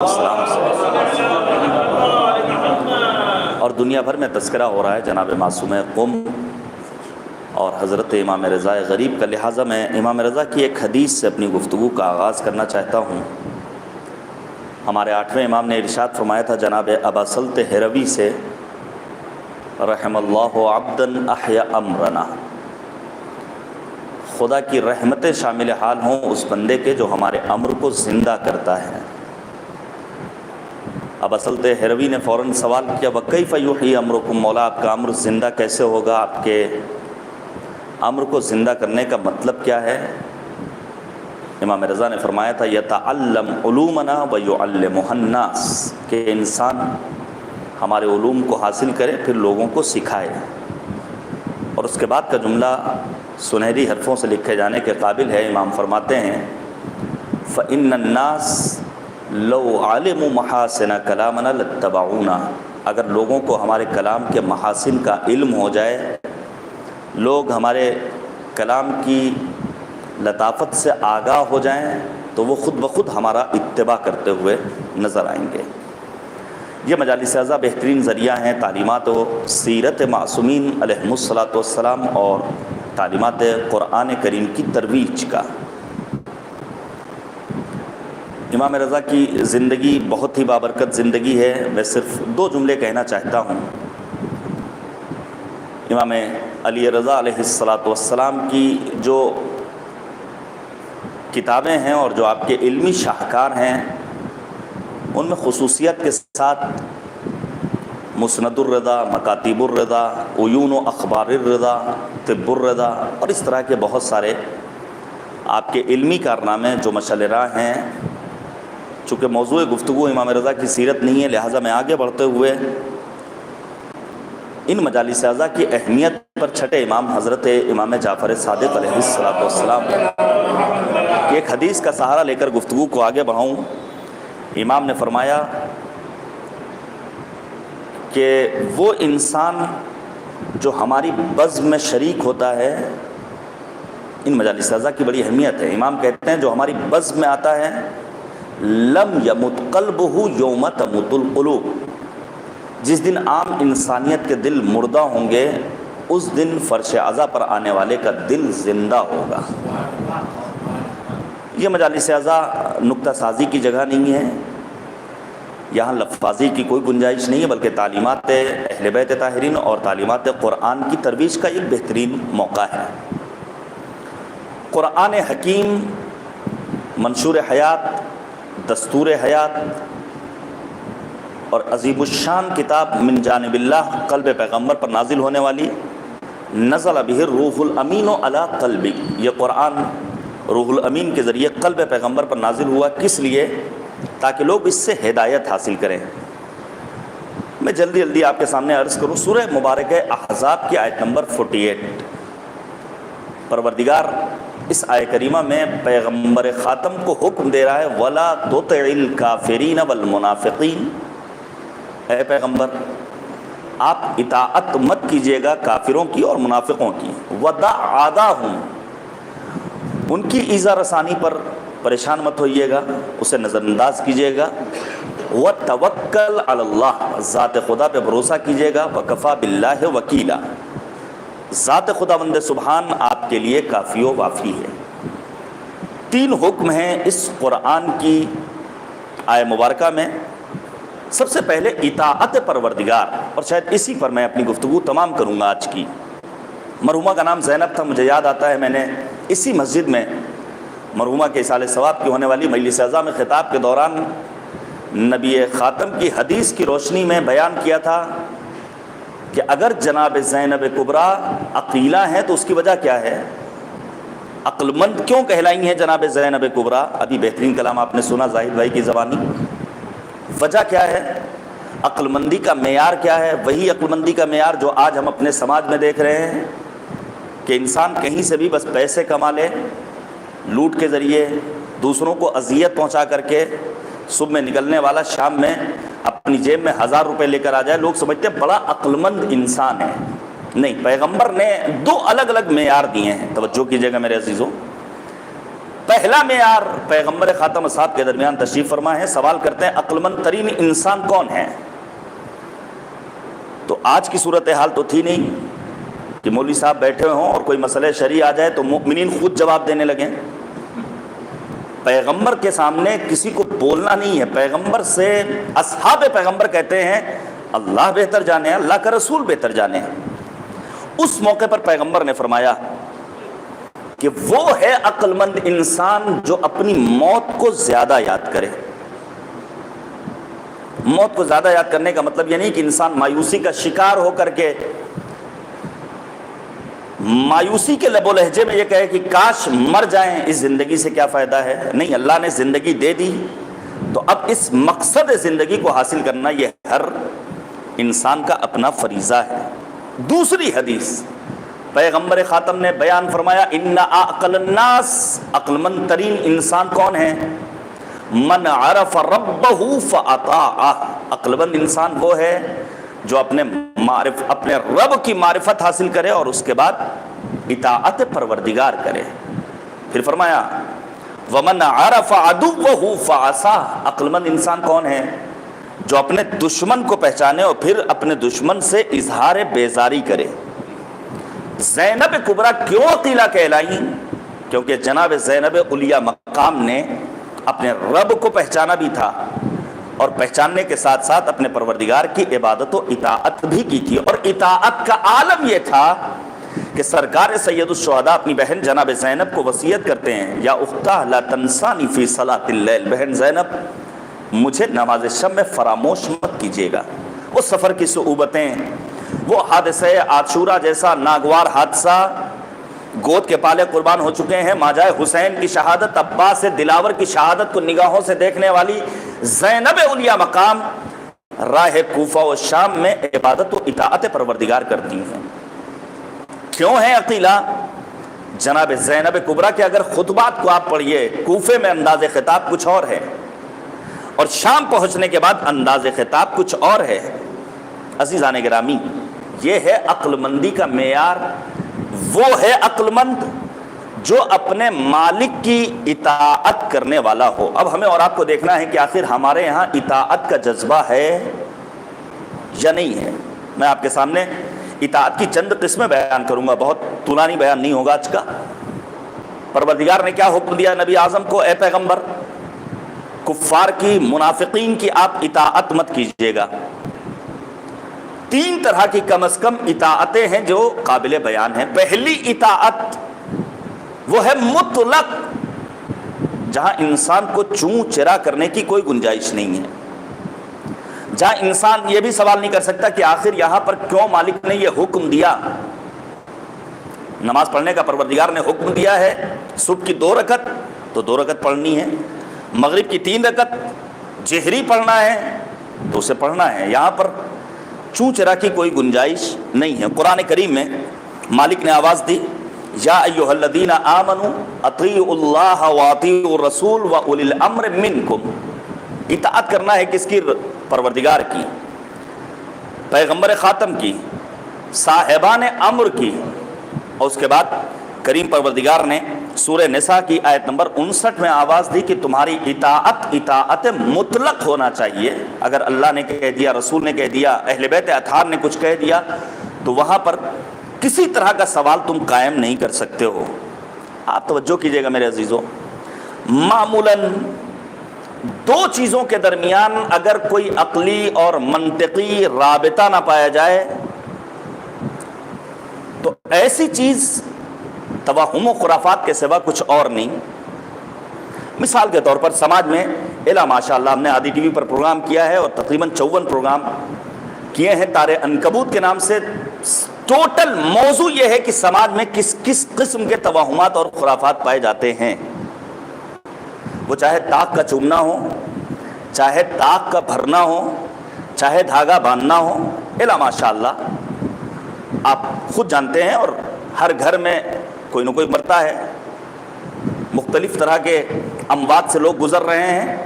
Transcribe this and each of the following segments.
السلام اور دنیا بھر میں تذکرہ ہو رہا ہے جناب معصوم قم اور حضرت امام رضا غریب کا، لہٰذا میں امام رضا کی ایک حدیث سے اپنی گفتگو کا آغاز کرنا چاہتا ہوں۔ ہمارے 8ویں امام نے ارشاد فرمایا تھا جناب ابا سلط ہروی سے، رحم اللہ عبدًا احیا امرنا، خدا کی رحمتیں شامل حال ہوں اس بندے کے جو ہمارے امر کو زندہ کرتا ہے۔ ابا سلط ہروی نے فوراً سوال کیا وکیف یحیی امرکم، مولا آپ کا امر زندہ کیسے ہوگا؟ آپ کے امر کو زندہ کرنے کا مطلب کیا ہے؟ امام رضا نے فرمایا تھا یتعلم علومنا ویعلمها الناس، کہ انسان ہمارے علوم کو حاصل کرے پھر لوگوں کو سکھائے۔ اور اس کے بعد کا جملہ سنہری حرفوں سے لکھے جانے کے قابل ہے۔ امام فرماتے ہیں فإن الناس لو علموا محاسن کلامنا لاتبعونا، اگر لوگوں کو ہمارے کلام کے محاسن کا علم ہو جائے، لوگ ہمارے کلام کی لطافت سے آگاہ ہو جائیں تو وہ خود بخود ہمارا اتباع کرتے ہوئے نظر آئیں گے۔ یہ مجالس اعضا بہترین ذریعہ ہیں تعلیمات و سیرت معصومین علیہم الصلاۃ والسلام اور تعلیمات قرآن کریم کی ترویج کا۔ امام رضا کی زندگی بہت ہی بابرکت زندگی ہے۔ میں صرف 2 جملے کہنا چاہتا ہوں۔ امام علی رضا علیہ الصلاۃ والسلام کی جو کتابیں ہیں اور جو آپ کے علمی شاہکار ہیں، ان میں خصوصیت کے ساتھ مسند الرضا، مکاتیب الرضا، عیون و اخبار الرضا، طب الرضا اور اس طرح کے بہت سارے آپ کے علمی کارنامے جو مشعل راہ ہیں۔ چونکہ موضوع گفتگو امام رضا کی سیرت نہیں ہے، لہٰذا میں آگے بڑھتے ہوئے ان مجالس اعضا کی اہمیت پر چھٹے امام حضرت امام جعفر صادق علیہ الصلوۃ والسلام کی ایک حدیث کا سہارا لے کر گفتگو کو آگے بڑھاؤں۔ امام نے فرمایا کہ وہ انسان جو ہماری بزم میں شریک ہوتا ہے، ان مجالس اعضا کی بڑی اہمیت ہے۔ امام کہتے ہیں جو ہماری بزم میں آتا ہے لم یمت قلبہ یوم تموت القلوب، جس دن عام انسانیت کے دل مردہ ہوں گے اس دن فرش عزا پر آنے والے کا دل زندہ ہوگا۔ یہ مجالس اعضا نکتہ سازی کی جگہ نہیں ہے، یہاں لفظی کی کوئی گنجائش نہیں ہے، بلکہ تعلیمات اہل بیت طاہرین اور تعلیمات قرآن کی ترویج کا ایک بہترین موقع ہے۔ قرآن حکیم منشور حیات، دستور حیات اور عظیم الشان کتاب من جانب اللہ قلب پیغمبر پر نازل ہونے والی، نزل بہ الروح الامین علی قلبک، یہ قرآن روح الامین کے ذریعے قلب پیغمبر پر نازل ہوا۔ کس لیے؟ تاکہ لوگ اس سے ہدایت حاصل کریں۔ میں جلدی آپ کے سامنے عرض کروں، سورہ مبارکہ احزاب کی آیت نمبر 48، پروردگار اس آیت کریمہ میں پیغمبر خاتم کو حکم دے رہا ہے وَلَا تُطِعِ الْكَافِرِينَ وَالْمُنَافِقِينَ، اے پیغمبر آپ اطاعت مت کیجیے گا کافروں کی اور منافقوں کی، وَدَعْ عَادَاهُمْ، ان کی ایذا رسانی پر پریشان مت ہوئیے گا، اسے نظر انداز کیجیے گا، وَتَوَكَّلْ عَلَى اللَّهِ، ذات خدا پہ بھروسہ کیجیے گا، وَكَفَى بِاللَّهِ وَكِيلًا، ذات خداوند سبحان آپ کے لیے کافی و وافی ہے۔ 3 حکم ہیں اس قرآن کی آیہ مبارکہ میں۔ سب سے پہلے اطاعت پروردگار، اور شاید اسی پر میں اپنی گفتگو تمام کروں گا آج کی۔ مرحومہ کا نام زینب تھا، مجھے یاد آتا ہے میں نے اسی مسجد میں مرحومہ کے اصالِ ثواب کی ہونے والی مجلس اعضا میں خطاب کے دوران نبی خاتم کی حدیث کی روشنی میں بیان کیا تھا کہ اگر جناب زینب کبریٰ عقیلہ ہیں تو اس کی وجہ کیا ہے؟ عقل مند کیوں کہلائی ہیں جناب زینب کبریٰ؟ ابھی بہترین کلام آپ نے سنا زاہد بھائی کی زبانی۔ وجہ کیا ہے؟ عقل مندی کا معیار کیا ہے؟ وہی عقل مندی کا معیار جو آج ہم اپنے سماج میں دیکھ رہے ہیں کہ انسان کہیں سے بھی بس پیسے کما لے، لوٹ کے ذریعے دوسروں کو اذیت پہنچا کر کے صبح میں نکلنے والا شام میں اپنی جیب میں 1000 روپے لے کر آ جائے، لوگ سمجھتے ہیں بڑا عقل مند انسان ہے۔ نہیں، پیغمبر نے 2 الگ الگ معیار دیے ہیں، توجہ کیجیے گا میرے عزیزوں۔ پہلا معیار پیغمبر خاتم اصحاب کے درمیان تشریف فرما ہے. سوال کرتے ہیں عقل مند ترین انسان کون ہے؟ تو آج کی صورتحال تو تھی نہیں کہ مولوی صاحب بیٹھے ہوں اور کوئی مسئلہ شرعی آ جائے تو مؤمنین خود جواب دینے لگیں. پیغمبر کے سامنے کسی کو بولنا نہیں ہے. پیغمبر سے اصحاب پیغمبر کہتے ہیں اللہ بہتر جانے ہیں، اللہ کا رسول بہتر جانے ہیں. اس موقع پر پیغمبر نے فرمایا کہ وہ ہے عقل مند انسان جو اپنی موت کو زیادہ یاد کرے. موت کو زیادہ یاد کرنے کا مطلب یہ نہیں کہ انسان مایوسی کا شکار ہو کر کے مایوسی کے لب و لہجے میں یہ کہے کہ کاش مر جائیں، اس زندگی سے کیا فائدہ ہے. نہیں، اللہ نے زندگی دے دی تو اب اس مقصد زندگی کو حاصل کرنا یہ ہر انسان کا اپنا فریضہ ہے. دوسری حدیث پیغمبر خاتم نے بیان فرمایا ان اعقل الناس، عقل مند ترین انسان کون ہے؟ من عرف ربہ فاطاعہ. عقل مند انسان وہ ہے جو اپنے رب کی معرفت حاصل کرے اور اس کے بعد اطاعت پروردگار کرے. پھر فرمایا ومن عرف عدوہ فعصاہ. عقل مند انسان کون ہے؟ جو اپنے دشمن کو پہچانے اور پھر اپنے دشمن سے اظہار بیزاری کرے. زینب کبریٰ کیوں عقیلہ کہلائیں؟ کیونکہ جناب زینب علیہ مقام نے اپنے رب کو پہچانا بھی تھا اور پہچاننے کے ساتھ ساتھ اپنے پروردگار کی عبادت و اطاعت بھی کی تھی. اور اطاعت کا عالم یہ تھا کہ سرکار سید الشہداء اپنی بہن جناب زینب کو وصیت کرتے ہیں یا اختہ لا تنسانی فی صلاۃ اللیل، بہن زینب مجھے نماز شب میں فراموش مت کیجیے گا. وہ سفر کی صعوبتیں، وہ حادثہ عاشورہ جیسا ناگوار حادثہ، گود کے پالے قربان ہو چکے ہیں، ماجائے حسین کی شہادت، عباس دلاور کی شہادت کو نگاہوں سے دیکھنے والی زینب علیہ مقام راہ کوفہ و شام میں عبادت و اطاعت پروردگار کرتی ہیں. کیوں ہے عقیلہ؟ جناب زینب کبریٰ کے اگر خطبات کو آپ پڑھیے، کوفے میں انداز خطاب کچھ اور ہے اور شام پہنچنے کے بعد انداز خطاب کچھ اور ہے. عزیزان گرامی، یہ ہے عقل مندی کا معیار. وہ ہے عقل مند جو اپنے مالک کی اطاعت کرنے والا ہو. اب ہمیں اور آپ کو دیکھنا ہے کہ آخر ہمارے یہاں اطاعت کا جذبہ ہے یا نہیں ہے. میں آپ کے سامنے اطاعت کی چند قسمیں بیان کروں گا، بہت طولانی بیان نہیں ہوگا آج کا. پروردگار نے کیا حکم دیا نبی اعظم کو؟ اے پیغمبر، کفار کی، منافقین کی آپ اطاعت مت کیجیے گا. 3 طرح کی کم از کم اطاعتیں ہیں جو قابل بیان ہیں. پہلی اطاعت وہ ہے مطلق، جہاں انسان کو چوں چرا کرنے کی کوئی گنجائش نہیں ہے، جہاں انسان یہ بھی سوال نہیں کر سکتا کہ آخر یہاں پر کیوں مالک نے یہ حکم دیا. نماز پڑھنے کا پروردگار نے حکم دیا ہے، صبح کی 2 رکعت تو 2 رکعت پڑھنی ہے، مغرب کی 3 رکعت جہری پڑھنا ہے تو اسے پڑھنا ہے. یہاں پر چوں چرا کی کوئی گنجائش نہیں ہے. قرآن کریم میں مالک نے آواز دی یا ایھا الذین آمنوا اطیعوا اللہ واطیعوا الرسول واولی الامر منکم. اطاعت کرنا ہے کس کی؟ پروردگار کی، پیغمبر خاتم کی، صاحبان امر کی. اور اس کے بعد کریم پروردگار نے سورہ نساء کی آیت نمبر 59 میں آواز دی کہ تمہاری اطاعت مطلق ہونا چاہیے. اگر اللہ نے کہہ دیا، رسول نے کہہ دیا، اہل بیت اطہار نے کچھ کہہ دیا تو وہاں پر کسی طرح کا سوال تم قائم نہیں کر سکتے ہو. آپ توجہ کیجئے گا میرے عزیزوں، معمولاً 2 چیزوں کے درمیان اگر کوئی عقلی اور منطقی رابطہ نہ پایا جائے تو ایسی چیز توہم و خرافات کے سوا کچھ اور نہیں. مثال کے طور پر سماج میں ماشاء اللہ ہم نے عادی ٹی وی پر پروگرام کیا ہے اور تقریباً 54 پروگرام کیے ہیں تارے عنکبوت کے نام سے. ٹوٹل موضوع یہ ہے کہ سماج میں کس کس قسم کے توہمات اور خرافات پائے جاتے ہیں. وہ چاہے طاق کا چومنا ہو، چاہے طاق کا بھرنا ہو، چاہے دھاگا باندھنا ہو. ماشاء اللہ آپ خود جانتے ہیں اور ہر گھر میں کوئی نہ کوئی مرتا ہے، مختلف طرح کے اموات سے لوگ گزر رہے ہیں.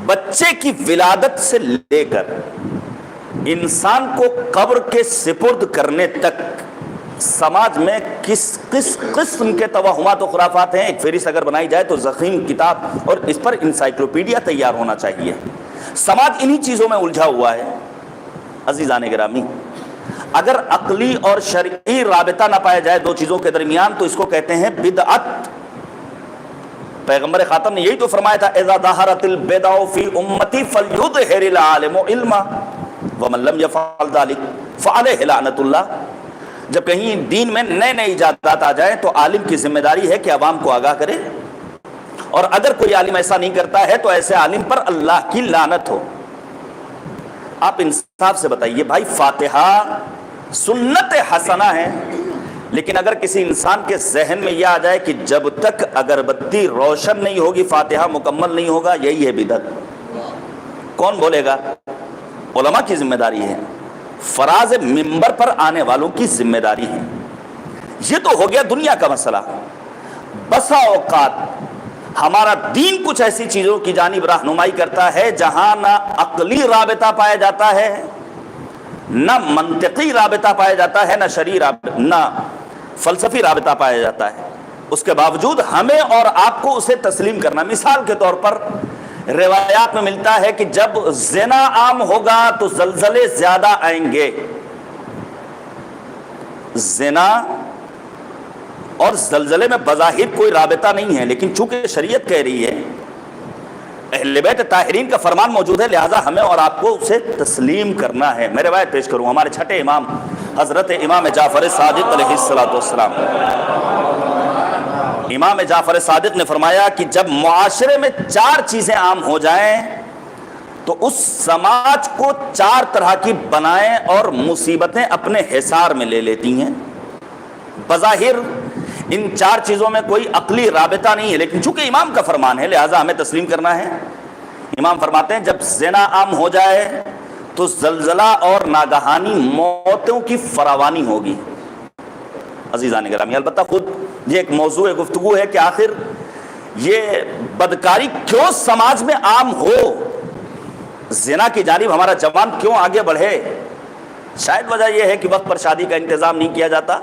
بچے کی ولادت سے لے کر انسان کو قبر کے سپرد کرنے تک سماج میں کس قسم کے توہمات و خرافات ہیں، ایک فہرست اگر بنائی جائے تو ضخیم کتاب اور اس پر انسائکلوپیڈیا تیار ہونا چاہیے۔ سماج انہی چیزوں میں الجھا ہوا ہے۔ عزیزان گرامی، اگر عقلی اور شرعی رابطہ نہ پایا جائے دو چیزوں کے درمیان تو اس کو کہتے ہیں بدعت۔ پیغمبر خاتم نے یہی تو فرمایا تھا، اذا ظہرت البدع فی امتی فلیظہر العالم علما ومن لم یفعل ذلک فعلیہ لعنۃ اللہ۔ جب کہیں دین میں نئے نئے ایجادات آ جائیں تو عالم کی ذمہ داری ہے کہ عوام کو آگاہ کرے، اور اگر کوئی عالم ایسا نہیں کرتا ہے تو ایسے عالم پر اللہ کی لعنت ہو۔ آپ انصاف سے بتائیے بھائی، فاتحہ سنت حسنہ ہے، لیکن اگر کسی انسان کے ذہن میں یہ آ جائے کہ جب تک اگربتی روشن نہیں ہوگی فاتحہ مکمل نہیں ہوگا، یہی ہے بدعت۔ کون بولے گا؟ علماء کی ذمہ داری ہے، فراز منبر پر آنے والوں کی ذمہ داری ہے۔ یہ تو ہو گیا دنیا کا مسئلہ۔ بسا اوقات ہمارا دین کچھ ایسی چیزوں کی جانب رہنمائی کرتا ہے جہاں نہ عقلی رابطہ پایا جاتا ہے، نہ منطقی رابطہ پایا جاتا ہے، نہ شرعی رابطہ، نہ فلسفی رابطہ پایا جاتا ہے۔ اس کے باوجود ہمیں اور آپ کو اسے تسلیم کرنا۔ مثال کے طور پر روایات میں ملتا ہے کہ جب زنا عام ہوگا تو زلزلے زیادہ آئیں گے۔ زنا اور زلزلے میں بظاہر کوئی رابطہ نہیں ہے، لیکن چونکہ شریعت کہہ رہی ہے، اہل بیت طاہرین کا فرمان موجود ہے، لہذا ہمیں اور آپ کو اسے تسلیم کرنا ہے۔ میں روایت پیش کروں، ہمارے چھٹے امام حضرت امام جعفر صادق علیہ السلام، امام جعفر صادق نے فرمایا کہ جب معاشرے میں چار چیزیں عام ہو جائیں تو اس سماج کو چار طرح کی بنائیں اور مصیبتیں اپنے حصار میں لے لیتی ہیں۔ بظاہر ان چار چیزوں میں کوئی عقلی رابطہ نہیں ہے، لیکن چونکہ امام کا فرمان ہے لہذا ہمیں تسلیم کرنا ہے۔ امام فرماتے ہیں جب زنا عام ہو جائے تو زلزلہ اور ناگہانی موتوں کی فراوانی ہوگی۔ عزیزان گرامی، البتہ خود یہ ایک موضوع گفتگو ہے کہ آخر یہ بدکاری کیوں سماج میں عام ہو، زنا کی جانب ہمارا جوان کیوں آگے بڑھے۔ شاید وجہ یہ ہے کہ وقت پر شادی کا انتظام نہیں کیا جاتا،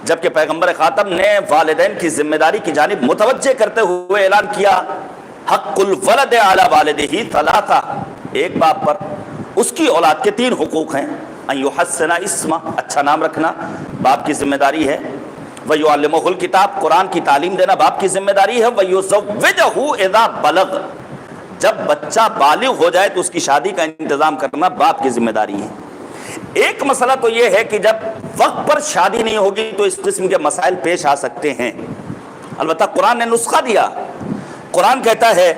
جبکہ پیغمبر خاتم نے والدین کی ذمہ داری کی جانب متوجہ کرتے ہوئے اعلان کیا، حق الولد علی والدہ ثلاثہ، ایک باپ پر اس کی اولاد کے تین حقوق ہیں۔ ان یحسن اسمہ، اچھا نام رکھنا باپ کی ذمہ داری ہے، ویعلمہ الکتاب، قرآن کی تعلیم دینا باپ کی ذمہ داری ہے، ویزوجہ اذا بلغ، جب بچہ بالغ ہو جائے تو اس کی شادی کا انتظام کرنا باپ کی ذمہ داری ہے۔ ایک مسئلہ تو یہ ہے کہ جب وقت پر شادی نہیں ہوگی تو اس قسم کے مسائل پیش آ سکتے ہیں، البتہ قرآن نے نسخہ دیا۔ قرآن کہتا ہے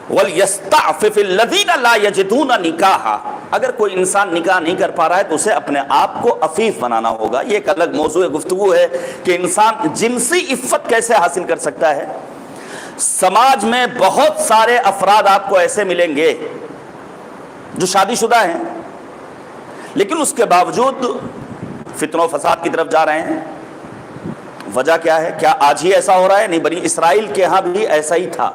وَلْيَسْتَعْفِفِ الَّذِينَ لَا يَجِدُونَ نِكَاحًا، اگر کوئی انسان نکاح نہیں کر پا رہا ہے تو اسے اپنے آپ کو عفیف بنانا ہوگا۔ یہ ایک الگ موضوع گفتگو ہے کہ انسان جنسی عفت کیسے حاصل کر سکتا ہے۔ سماج میں بہت سارے افراد آپ کو ایسے ملیں گے جو شادی شدہ ہیں لیکن اس کے باوجود فتنہ و فساد کی طرف جا رہے ہیں۔ وجہ کیا ہے؟ کیا آج ہی ایسا ہو رہا ہے؟ نہیں، بنی اسرائیل کے ہاں بھی ایسا ہی تھا۔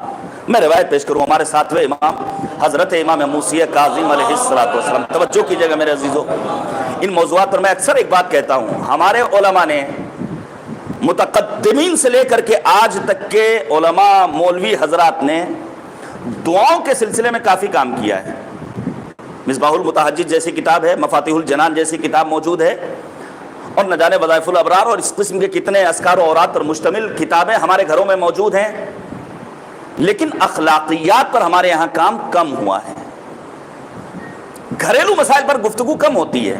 میں روایت پیش کروں، ہمارے ساتویں امام حضرت امام موسی کاظم علیہ السلام، توجہ کیجئے گا میرے عزیزو، ان موضوعات پر میں اکثر ایک بات کہتا ہوں، ہمارے علماء نے متقدمین سے لے کر کے آج تک کے علماء مولوی حضرات نے دعاؤں کے سلسلے میں کافی کام کیا ہے۔ مصباح المتحجج جیسی کتاب ہے، مفاتیح الجنان جیسی کتاب موجود ہے، اور نہ جانے وظائف الابرار اور اس قسم کے کتنے اذکار و اوراد پر مشتمل کتابیں ہمارے گھروں میں موجود ہیں، لیکن اخلاقیات پر ہمارے یہاں کام کم ہوا ہے۔ گھریلو مسائل پر گفتگو کم ہوتی ہے،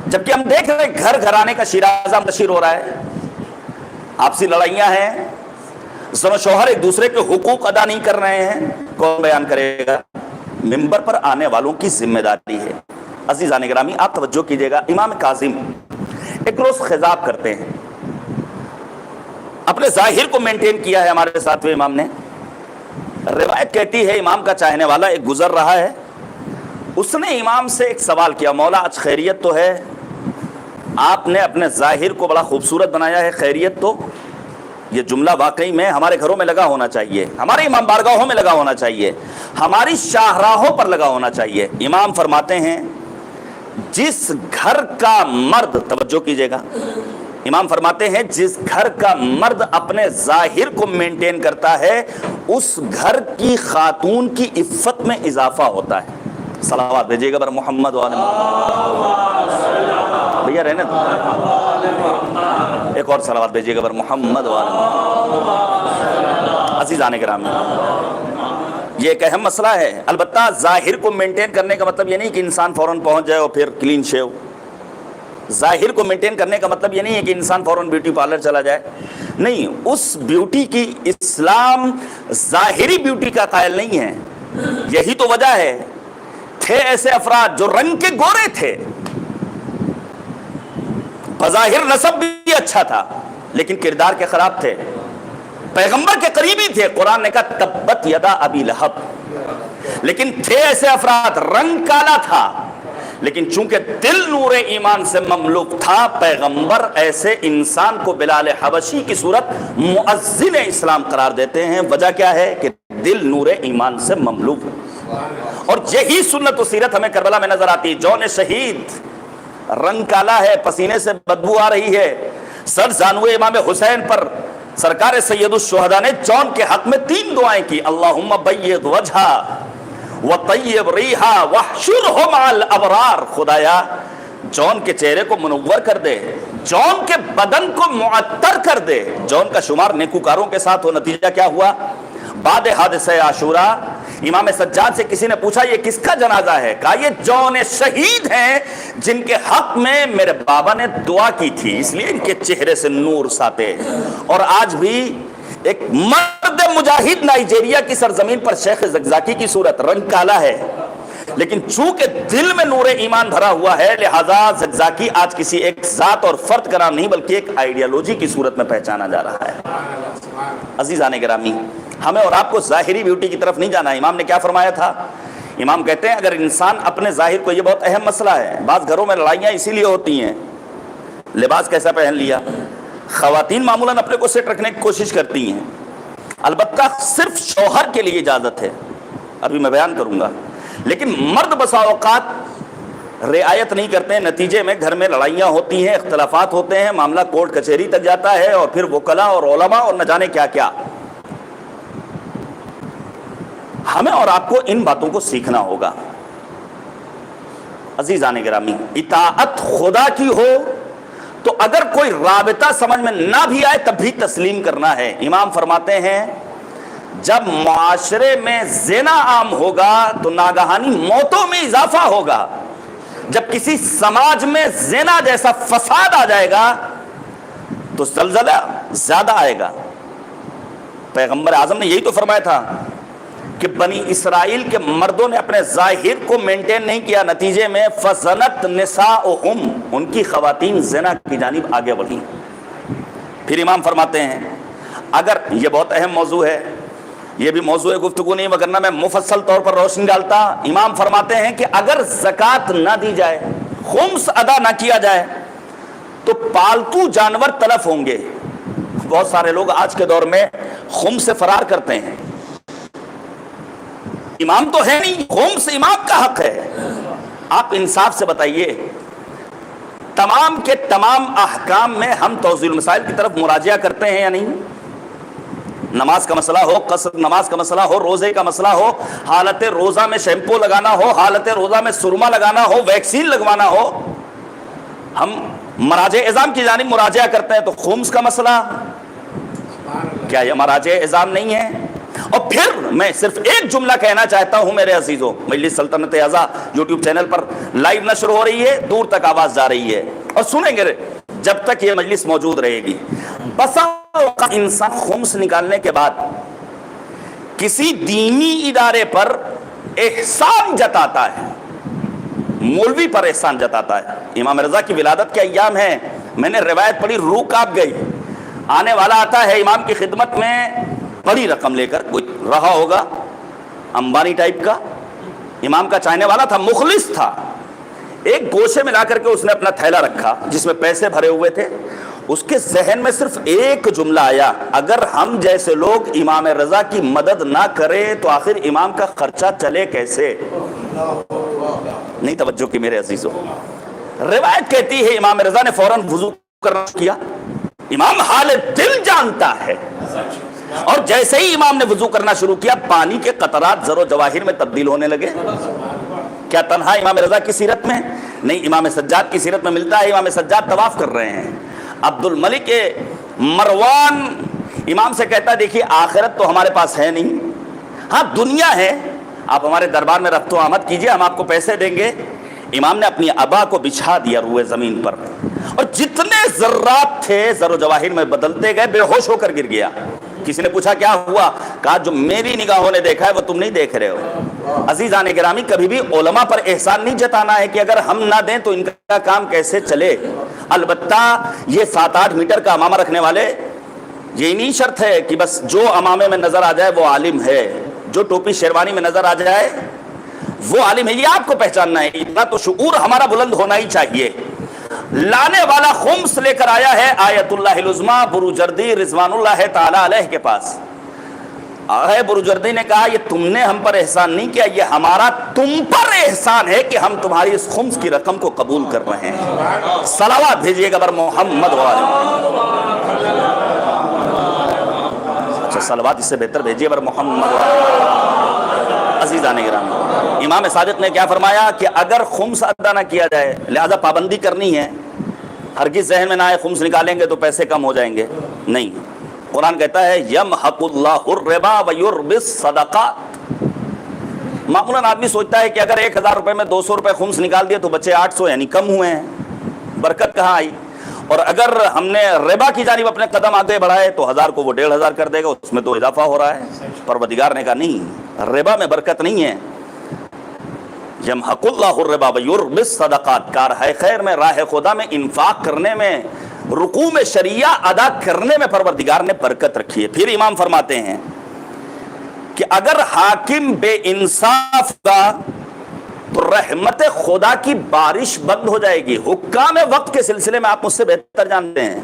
جبکہ ہم دیکھ رہے ہیں گھر گھرانے کا شیرازہ منتشر ہو رہا ہے، آپسی لڑائیاں ہیں، زن و شوہر ایک دوسرے کے حقوق ادا نہیں کر رہے ہیں۔ کون بیان کرے گا؟ منبر پر آنے والوں کی ذمہ داری ہے۔ عزیزان گرامی، آپ توجہ کیجئے گا، امام کاظم ایک روز خضاب کرتے ہیں، اپنے ظاہر کو مینٹین کیا ہے ہمارے ساتویں امام نے۔ روایت کہتی ہے امام کا چاہنے والا ایک گزر رہا ہے، اس نے امام سے ایک سوال کیا، مولا آج خیریت تو ہے؟ آپ نے اپنے ظاہر کو بڑا خوبصورت بنایا ہے، خیریت تو؟ یہ جملہ واقعی میں ہمارے گھروں میں لگا ہونا چاہیے، ہمارے امام بارگاہوں میں لگا ہونا چاہیے، ہماری شاہراہوں پر لگا ہونا چاہیے۔ امام فرماتے ہیں جس گھر کا مرد، توجہ کیجئے گا، امام فرماتے ہیں جس گھر کا مرد اپنے ظاہر کو مینٹین کرتا ہے اس گھر کی خاتون کی عفت میں اضافہ ہوتا ہے. صلوات بھیجیے گا بر محمد و آل محمد. بھیا رہنے دو، ایک اور صلوات بھیجیے گا بر محمد و آل محمد. عزیزان کرام، یہ ایک اہم مسئلہ ہے. البتہ ظاہر کو مینٹین کرنے کا مطلب یہ نہیں کہ انسان فوراً پہنچ جائے اور پھر کلین شیو. ظاہر کو مینٹین کرنے کا مطلب یہ نہیں ہے کہ انسان فوراً بیوٹی پارلر چلا جائے. نہیں، اس بیوٹی کی اسلام ظاہری بیوٹی کا قائل نہیں ہے. یہی تو وجہ ہے، تھے ایسے افراد جو رنگ کے گورے تھے، بظاہر نسب بھی اچھا تھا لیکن کردار کے خراب تھے، پیغمبر کے قریبی تھے. قرآن نے کہا تبت یدا ابی لہب. لیکن تھے ایسے افراد، رنگ کالا تھا لیکن چونکہ دل نور ایمان سے مملوک تھا، پیغمبر ایسے انسان کو بلال حبشی کی صورت مؤذن اسلام قرار دیتے ہیں. وجہ کیا ہے؟ کہ دل نور ایمان سے مملوک ہے. اور یہی سنت و سیرت ہمیں کربلا میں نظر آتی ہے. جون شہید رنگ کالا ہے، پسینے سے بدبو آ رہی ہے. سر زانوے امام حسین پر سرکار سید الشہداء نے جون کے حق میں 3 دعائیں کی. اللہم بیض وجہا وطیب ریحا وحشرہ مع الابرار. خدایا جون کے چہرے کو منور کر دے، جون کے بدن کو معطر کر دے، جون کا شمار نیکوکاروں کے ساتھ ہو. نتیجہ کیا ہوا؟ بعد حادثہ عاشوراء امام سجاد سے کسی نے پوچھا یہ کس کا جنازہ ہے؟ کہا یہ جون شہید ہیں جن کے حق میں میرے بابا نے دعا کی تھی، اس لیے ان کے چہرے سے نور ساتے. اور آج بھی ایک مرد مجاہد نائجیریا کی سرزمین پر شیخ زکزاکی کی صورت، رنگ کالا ہے لیکن چونکہ دل میں نور ایمان بھرا ہوا ہے، لہذا زکزاکی آج کسی ایک ذات اور فرد کا نام نہیں بلکہ ایک آئیڈیالوجی کی صورت میں پہچانا جا رہا ہے. عزیزان گرامی، ہمیں اور آپ کو ظاہری بیوٹی کی طرف نہیں جانا. امام نے کیا فرمایا تھا؟ امام کہتے ہیں اگر انسان اپنے ظاہر کو، یہ بہت اہم مسئلہ ہے، بعض گھروں میں لڑائیاں اسی لیے ہوتی ہیں، لباس کیسا پہن لیا. خواتین معمولاً اپنے کو سیٹ رکھنے کی کوشش کرتی ہیں، البتہ صرف شوہر کے لیے اجازت ہے، ابھی میں بیان کروں گا. لیکن مرد بسا اوقات رعایت نہیں کرتے ہیں، نتیجے میں گھر میں لڑائیاں ہوتی ہیں، اختلافات ہوتے ہیں، معاملہ کورٹ کچہری تک جاتا ہے اور پھر وکلا اور علماء اور نہ جانے کیا کیا. ہمیں اور آپ کو ان باتوں کو سیکھنا ہوگا. عزیزان گرامی، اطاعت خدا کی ہو تو اگر کوئی رابطہ سمجھ میں نہ بھی آئے تب بھی تسلیم کرنا ہے. امام فرماتے ہیں جب معاشرے میں زنا عام ہوگا تو ناگہانی موتوں میں اضافہ ہوگا. جب کسی سماج میں زنا جیسا فساد آ جائے گا تو زلزلہ زیادہ آئے گا. پیغمبر اعظم نے یہی تو فرمایا تھا کہ بنی اسرائیل کے مردوں نے اپنے ظاہر کو مینٹین نہیں کیا، نتیجے میں فزنت نساؤہم، ان کی خواتین زنا کی جانب آگے بڑھی. پھر امام فرماتے ہیں اگر یہ بہت اہم موضوع ہے، یہ بھی موضوع گفتگو نہیں وگرنہ میں مفصل طور پر روشنی ڈالتا. امام فرماتے ہیں کہ اگر زکوٰۃ نہ دی جائے، خمس ادا نہ کیا جائے تو پالتو جانور تلف ہوں گے. بہت سارے لوگ آج کے دور میں خمس سے فرار کرتے ہیں. امام تو ہے نہیں، خمس امام کا حق ہے. آپ انصاف سے بتائیے، تمام کے تمام احکام میں ہم توضیح المسائل کی طرف مراجعہ کرتے ہیں یا نہیں؟ نماز کا مسئلہ ہو، قصر نماز کا مسئلہ ہو، روزے کا مسئلہ ہو، حالت روزہ میں شیمپو لگانا ہو، حالت روزہ میں سرما لگانا ہو، ویکسین لگوانا ہو، ہم مراجع اعظام کی جانب مراجعہ کرتے ہیں. تو خمس کا مسئلہ کیا یہ مراجع اعظام نہیں ہے؟ اور پھر میں صرف ایک جملہ کہنا چاہتا ہوں میرے عزیزوں، مجلس سلطنت اعضا یوٹیوب چینل پر لائیو نشر ہو رہی ہے، دور تک آواز جا رہی ہے اور سنیں گے جب تک یہ مجلس موجود رہے گی. بسا انسان خمس نکالنے کے بعد کسی دینی ادارے پر احسان جتاتا ہے، مولوی پر احسان جتاتا ہے. امام رضا کی ولادت کے ایام ہیں، میں نے روایت پڑھی، روح کانپ گئی. آنے والا آتا ہے امام کی خدمت میں بڑی رقم لے کر، کوئی رہا ہوگا امبانی ٹائپ کا، امام کا چاہنے والا تھا، مخلص تھا. ایک گوشے میں لا کر کے اس نے اپنا تھیلا رکھا جس میں پیسے بھرے ہوئے تھے اس کے ذہن میں صرف ایک جملہ آیا، اگر ہم جیسے لوگ امام رضا کی مدد نہ کریں تو آخر امام کا خرچہ چلے کیسے؟ نہیں توجہ کی میرے عزیزوں، روایت کہتی ہے امام رضا نے فوراً وضو کرنا کیا، امام حال دل جانتا ہے، اور جیسے ہی امام نے وضو کرنا شروع کیا پانی کے قطرات زر و جواہر میں تبدیل ہونے لگے۔ کیا تنہا امام رضا کی سیرت میں؟ نہیں، امام سجاد کی سیرت میں ملتا ہے امام سجاد طواف کر رہے ہیں، عبد الملک مروان امام سے کہتا ہے دیکھیے آخرت تو ہمارے پاس ہے نہیں، ہاں دنیا ہے، آپ ہمارے دربار میں رفت و آمد کیجئے، ہم آپ کو پیسے دیں گے۔ امام نے اپنی ابا کو بچھا دیا روئے زمین پر، اور جتنے ذرات تھے زر و جواہر میں بدلتے گئے، بے ہوش ہو کر گر گیا۔ کسی نے پوچھا کیا ہوا؟ کہا جو میری نگاہوں نے دیکھا ہے وہ تم نہیں دیکھ رہے ہو۔ عزیزان گرامی، کبھی بھی علماء پر احسان نہیں جتانا ہے کہ اگر ہم نہ دیں تو ان کا کام کیسے چلے۔ البتہ یہ 7-8 میٹر کا امامہ رکھنے والے، یہ نہیں شرط ہے کہ بس جو امامے میں نظر آ جائے وہ عالم ہے، جو ٹوپی شیروانی میں نظر آ جائے وہ عالم ہے، یہ آپ کو پہچاننا ہے، اتنا تو شعور ہمارا بلند ہونا ہی چاہیے۔ لانے والا خمس لے کر آیا ہے آیت اللہ العظمیٰ بروجردی رضوان اللہ تعالی علیہ کے پاس۔ بروجردی نے کہا یہ تم نے ہم پر احسان نہیں کیا، یہ ہمارا تم پر احسان ہے کہ ہم تمہاری اس خمس کی رقم کو قبول کر رہے ہیں۔ صلوات بھیجیے گا بر محمد وآلہ۔ اچھا صلوات اس سے بہتر بھیجیے بر محمد وآلہ۔ عزیزان گرامی، امام صادق نے کیا فرمایا کہ اگر خمس ادا نہ کیا جائے، لہذا پابندی کرنی ہے، ہرگز ذہن میں نہ آئے خمس نکالیں گے تو پیسے کم ہو جائیں گے، نہیں۔ قرآن کہتا ہے یمحق اللہ الربا ویربی الصدقات۔ معمولاً آدمی سوچتا ہے کہ اگر 1000 روپے میں 200 روپے خمس نکال دیے تو بچے 800، یعنی کم ہوئے ہیں، برکت کہاں آئی؟ اور اگر ہم نے ربا کی جانب اپنے قدم آگے بڑھائے تو 1000 کو وہ 1500 کر دے گا، اس میں تو اضافہ ہو رہا ہے۔ پروردگار نے کہا نہیں، ربا میں برکت نہیں ہے۔ یمحق اللہ الربا ویربی الصدقات، کارہائے خیر میں، راہ خدا میں انفاق کرنے میں، رکوع میں شریعہ ادا کرنے میں پروردگار نے برکت رکھی ہے۔ پھر امام فرماتے ہیں کہ اگر حاکم بے انصاف کا تو رحمت خدا کی بارش بند ہو جائے گی۔ حکام وقت کے سلسلے میں آپ مجھ سے بہتر جانتے ہیں،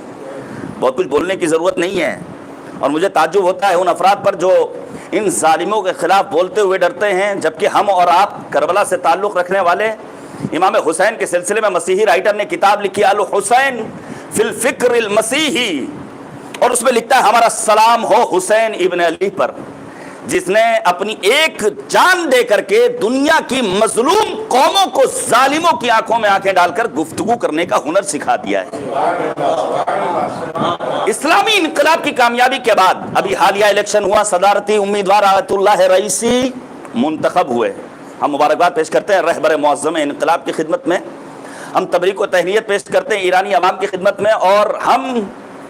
بہت کچھ بولنے کی ضرورت نہیں ہے، اور مجھے تعجب ہوتا ہے ان افراد پر جو ان ظالموں کے خلاف بولتے ہوئے ڈرتے ہیں، جبکہ ہم اور آپ کربلا سے تعلق رکھنے والے امام حسین کے سلسلے میں مسیحی رائٹر نے کتاب لکھی الحسین فی الفکر المسیحی، اور اس میں لکھتا ہے ہمارا سلام ہو حسین ابن علی پر، جس نے اپنی ایک جان دے کر کے دنیا کی مظلوم قوموں کو ظالموں کی آنکھوں میں آنکھیں ڈال کر گفتگو کرنے کا ہنر سکھا دیا ہے۔ اسلامی انقلاب کی کامیابی کے بعد ابھی حالیہ الیکشن ہوا، صدارتی امیدوار آیت اللہ رئیسی منتخب ہوئے۔ ہم مبارکباد پیش کرتے ہیں رہبر معظم انقلاب کی خدمت میں، ہم تبریک و تہنیت پیش کرتے ہیں ایرانی عوام کی خدمت میں، اور ہم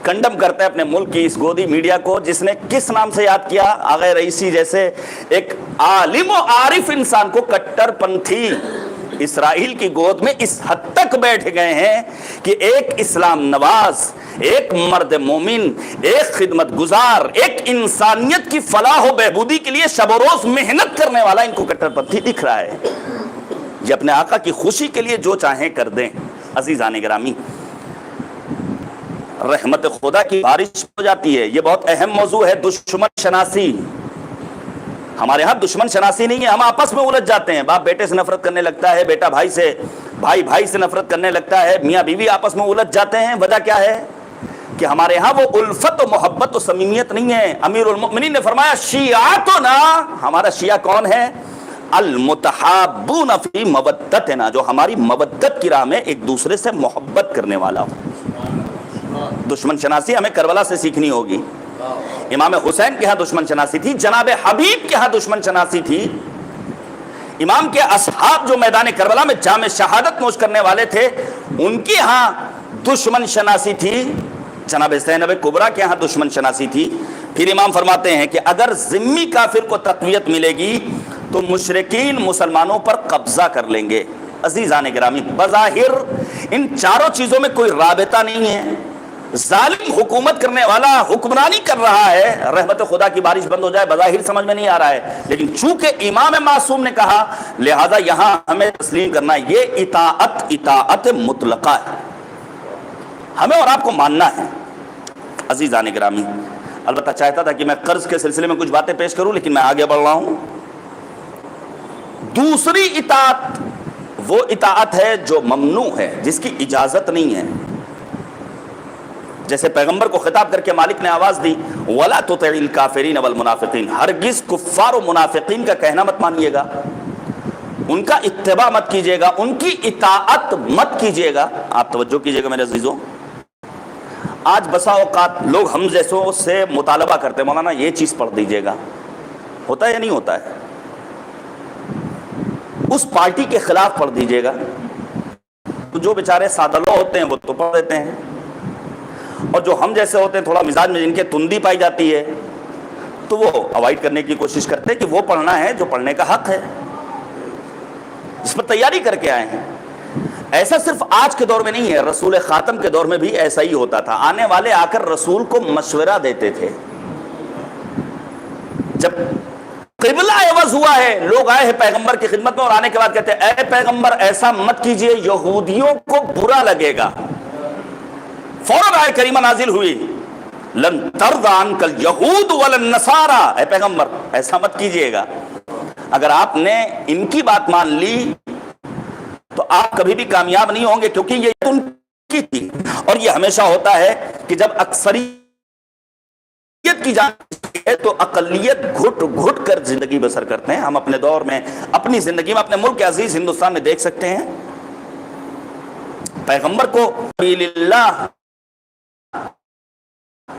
کنڈم کرتے ہیں اپنے ملک کی اس گودی میڈیا کو جس نے کس نام سے یاد کیا؟ آغا رئیسی جیسے ایک عالم و عارف انسان کو کٹر پنتھی اسرائیل کی گود میں اس حد تک بیٹھ گئے ہیں کہ ایک اسلام نواز، ایک مرد مومن، ایک خدمت گزار، ایک انسانیت کی فلاح و بہبودی کے لیے شب و روز محنت کرنے والا ان کو کٹر پنتھی دکھ رہا ہے۔ یہ اپنے آقا کی خوشی کے لیے جو چاہیں کر دیں۔ عزیزان گرامی، رحمت خدا کی بارش ہو جاتی ہے، یہ بہت اہم موضوع ہے۔ دشمن شناسی، ہمارے ہاں دشمن شناسی نہیں ہے، ہم آپس میں الجھ جاتے ہیں، باپ بیٹے سے نفرت کرنے لگتا ہے، بیٹا بھائی سے، بھائی سے نفرت کرنے لگتا ہے، میاں بیوی آپس میں الجھ جاتے ہیں۔ وجہ کیا ہے؟ کہ ہمارے ہاں وہ الفت و محبت و صمیمیت نہیں ہے۔ امیر المؤمنین نے فرمایا شیعاتنا، ہمارا شیعہ کون ہے؟ المتحابون فی مودتنا، جو ہماری مودت کی راہ میں ایک دوسرے سے محبت کرنے والا ہو۔ دشمن شناسی ہمیں کربلا سے سیکھنی ہوگی۔ امام حسین کے ہاں دشمن شناسی تھی، جناب حبیب کے ہاں دشمن شناسی تھی، امام کے اصحاب جو میدان کربلا میں جام شہادت نوش کرنے والے تھے ان کی ہاں دشمن شناسی تھی، جناب زینب کبریٰ کے ہاں دشمن شناسی تھی۔ پھر امام فرماتے ہیں کہ اگر ذمی کافر کو تقویت ملے گی تو مشرکین مسلمانوں پر قبضہ کر لیں گے۔ عزیزان گرامی، بظاہر ان چاروں چیزوں میں کوئی رابطہ نہیں ہے۔ ظالم حکومت کرنے والا حکمرانی کر رہا ہے، رحمت خدا کی بارش بند ہو جائے، بظاہر سمجھ میں نہیں آ رہا ہے، لیکن چونکہ امام معصوم نے کہا لہذا یہاں ہمیں تسلیم کرنا ہے۔ یہ اطاعت مطلقہ ہے۔ ہمیں اور آپ کو ماننا ہے۔ عزیزان گرامی، البتہ چاہتا تھا کہ میں قرض کے سلسلے میں کچھ باتیں پیش کروں، لیکن میں آگے بڑھ رہا ہوں۔ دوسری اطاعت وہ اطاعت ہے جو ممنوع ہے، جس کی اجازت نہیں ہے۔ جیسے پیغمبر کو خطاب کر کے مالک نے آواز دی وَلَا تُطِعِ الْكَافِرِينَ وَالْمُنَافِقِينَ، ہرگز کفار و منافقین کا کہنا مت مانیے گا، ان کا اتباع مت کیجیے گا، ان کی اطاعت مت کیجیے گا۔ آپ توجہ کیجیے گا میرے عزیزوں، آج بسا اوقات لوگ ہم جیسوں سے مطالبہ کرتے ہیں، مولانا یہ چیز پڑھ دیجیے گا، ہوتا ہے یا نہیں ہوتا ہے؟ اس پارٹی کے خلاف پڑھ دیجیے گا، تو جو بیچارے سادہ لوگ ہوتے ہیں وہ تو پڑھ دیتے ہیں، اور جو ہم جیسے ہوتے ہیں تھوڑا مزاج میں جن کے تندی پائی جاتی ہے تو وہ اوائڈ کرنے کی کوشش کرتے ہیں کہ وہ پڑھنا ہے جو پڑھنے کا حق ہے، اس پر تیاری کر کے آئے ہیں۔ ایسا صرف آج کے دور میں نہیں ہے، رسول خاتم کے دور میں بھی ایسا ہی ہوتا تھا۔ آنے والے آ کر رسول کو مشورہ دیتے تھے۔ جب قبلہ عوض ہوا ہے، لوگ آئے ہیں پیغمبر کی خدمت میں اور آنے کے بعد کہتے ہیں اے پیغمبر ایسا مت کیجئے، یہودیوں کو برا لگے گا۔ فوراً آیت کریمہ نازل ہوئی لن ترضى عنك اليهود ولا النصارى، اے پیغمبر ایسا مت کیجئے گا۔ اگر آپ نے ان کی بات مان لی تو آپ کبھی بھی کامیاب نہیں ہوں گے، کیونکہ یہ ان کی تھی۔ اور یہ ہمیشہ ہوتا ہے کہ جب اکثریت کی جانب ہے تو اقلیت گھٹ گھٹ کر زندگی بسر کرتے ہیں۔ ہم اپنے دور میں اپنی زندگی میں اپنے ملک عزیز ہندوستان میں دیکھ سکتے ہیں، پیغمبر کو اللہ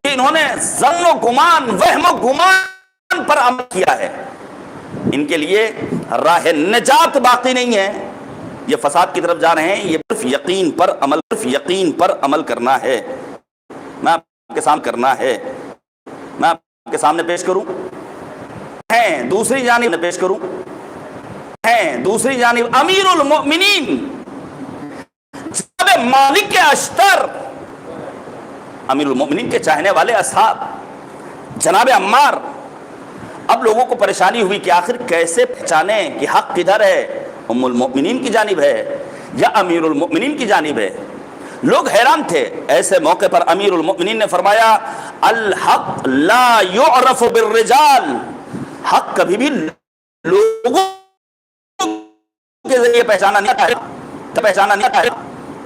انہوں نے ظن و گمان، وہم و گمان پر عمل کیا ہے، ان کے لیے راہ نجات باقی نہیں ہے، یہ فساد کی طرف جا رہے ہیں۔ یہ صرف یقین پر عمل کرنا ہے۔ میں آپ کے سامنے کرنا ہے، میں آپ کے سامنے پیش کروں، ہیں دوسری جانب پیش کروں، ہیں دوسری جانب امیر المؤمنین جناب مالک اشتر، امیر المؤمنین کے چاہنے والے اصحاب جناب عمار۔ اب لوگوں کو پریشانی ہوئی کہ آخر کیسے پہچانیں کہ حق کدھر ہے، ام المؤمنین کی جانب ہے یا امیر المؤمنین کی جانب ہے؟ لوگ حیران تھے۔ ایسے موقع پر امیر المؤمنین نے فرمایا الحق لا يعرف بالرجال، حق کبھی بھی لوگوں کے ذریعے پہچانا نہیں آتا ہے،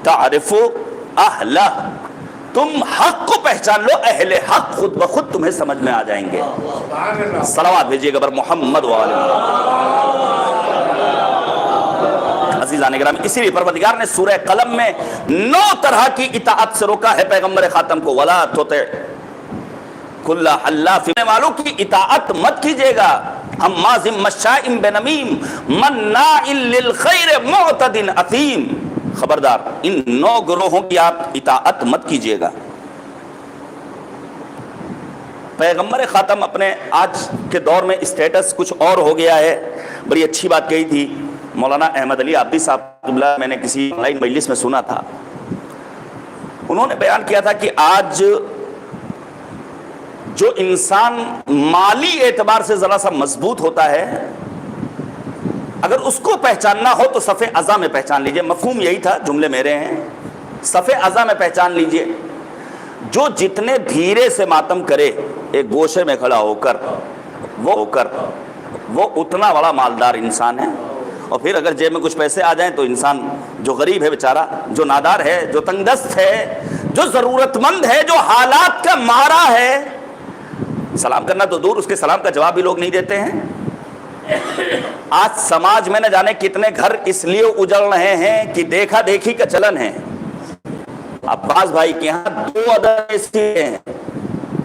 تعرف اہلہ، تم حق کو پہچان لو، اہل حق خود بخود تمہیں سمجھ میں آ جائیں گے۔ صلوات بھیجیے گا بر محمد عزیزان گرامی، اسی لیے پروردگار نے سورہ قلم میں 9 طرح کی اطاعت سے روکا ہے پیغمبر خاتم کو۔ ولا تطع کل حلاف، والوں کی اطاعت مت کیجیے گا، ہماز مشاء بنمیم مناع للخیر معتد اثیم، خبردار ان 9 گروہوں کی آپ اطاعت مت کیجیے گا۔ پیغمبر خاتم اپنے آج کے دور میں اسٹیٹس کچھ اور ہو گیا ہے۔ بڑی اچھی بات کہی تھی مولانا احمد علی عابدی صاحب، میں نے کسی آن لائن مجلس میں سنا تھا، انہوں نے بیان کیا تھا کہ آج جو انسان مالی اعتبار سے ذرا سا مضبوط ہوتا ہے، اگر اس کو پہچاننا ہو تو صف اعضاء میں پہچان لیجئے۔ مفہوم یہی تھا، جملے میرے ہیں، صف اعضاء میں پہچان لیجئے۔ جو جتنے دھیرے سے ماتم کرے ایک گوشے میں کھڑا ہو کر وہ اتنا بڑا مالدار انسان ہے۔ اور پھر اگر جیب میں کچھ پیسے آ جائیں تو انسان جو غریب ہے بیچارہ، جو نادار ہے، جو تنگ دست ہے، جو ضرورت مند ہے، جو حالات کا مارا ہے، سلام کرنا تو دور، اس کے سلام کا جواب بھی لوگ نہیں دیتے ہیں۔ آج سماج میں نہ جانے کتنے گھر اس لیے اجڑ رہے ہیں کہ دیکھا دیکھی کا چلن ہے۔ عباس بھائی کے یہاں 2 عدد ایسی ہیں،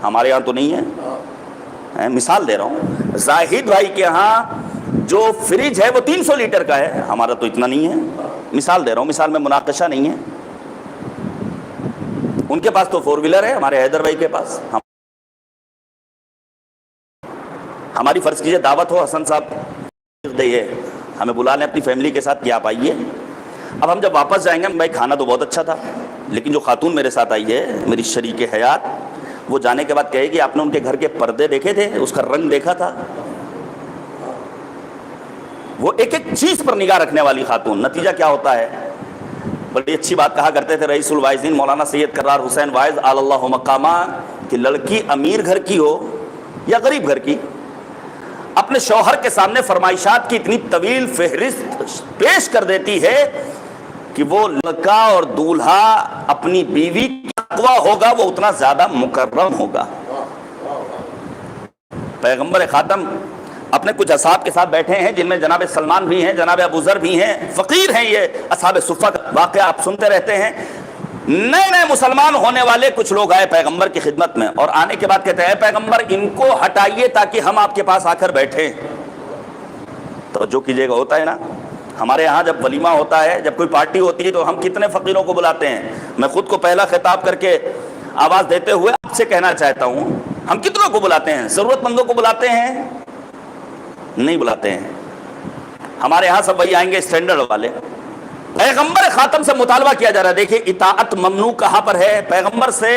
ہمارے یہاں تو نہیں ہے، مثال دے رہا ہوں۔ زاہد بھائی کے یہاں جو فریج ہے وہ 300 لیٹر کا ہے، ہمارا تو اتنا نہیں ہے، مثال دے رہا ہوں، مثال میں مناقشہ نہیں ہے۔ ان کے پاس تو 4 ویلر ہے، ہمارے حیدر بھائی کے پاس۔ ہماری فرض کیجئے دعوت ہو، حسن صاحب دئیے ہمیں بلا لیں اپنی فیملی کے ساتھ کہ آپ آئیے۔ اب ہم جب واپس جائیں گے، بھائی کھانا تو بہت اچھا تھا، لیکن جو خاتون میرے ساتھ آئی ہے، میری شریک حیات، وہ جانے کے بعد کہے گی آپ نے ان کے گھر کے پردے دیکھے تھے، اس کا رنگ دیکھا تھا؟ وہ ایک ایک چیز پر نگاہ رکھنے والی خاتون۔ نتیجہ کیا ہوتا ہے؟ بڑی اچھی بات کہا کرتے تھے رئیس الوائزین مولانا سید کرار حسین وائز آل اللہ مقامہ کہ لڑکی امیر گھر کی ہو یا غریب گھر کی، اپنے شوہر کے سامنے فرمائشات کی اتنی طویل فہرست پیش کر دیتی ہے کہ وہ لڑکا اور دولہا اپنی بیوی کا تقویٰ ہوگا وہ اتنا زیادہ مکرم ہوگا۔ پیغمبر خاتم اپنے کچھ اصحاب کے ساتھ بیٹھے ہیں جن میں جناب سلمان بھی ہیں، جناب ابو ذر بھی ہیں، فقیر ہیں یہ اصحاب صفہ کا واقعہ آپ سنتے رہتے ہیں۔ نئے نئے مسلمان ہونے والے کچھ لوگ آئے پیغمبر کی خدمت میں، اور آنے کے بعد کہتے ہیں اے پیغمبر ان کو ہٹائیے تاکہ ہم آپ کے پاس آ کر بیٹھیں۔ توجہ کیجئے گا، ہوتا ہے نا ہمارے یہاں جب ولیمہ ہوتا ہے، جب کوئی پارٹی ہوتی ہے تو ہم کتنے فقیروں کو بلاتے ہیں۔ میں خود کو پہلا خطاب کر کے آواز دیتے ہوئے آپ سے کہنا چاہتا ہوں، ہم کتنوں کو بلاتے ہیں؟ ضرورت مندوں کو بلاتے ہیں؟ نہیں بلاتے ہیں۔ ہمارے یہاں سب وہی آئیں گے اسٹینڈرڈ والے۔ پیغمبر خاتم سے مطالبہ کیا جا رہا ہے، دیکھیں اطاعت ممنوع کہاں پر ہے۔ پیغمبر سے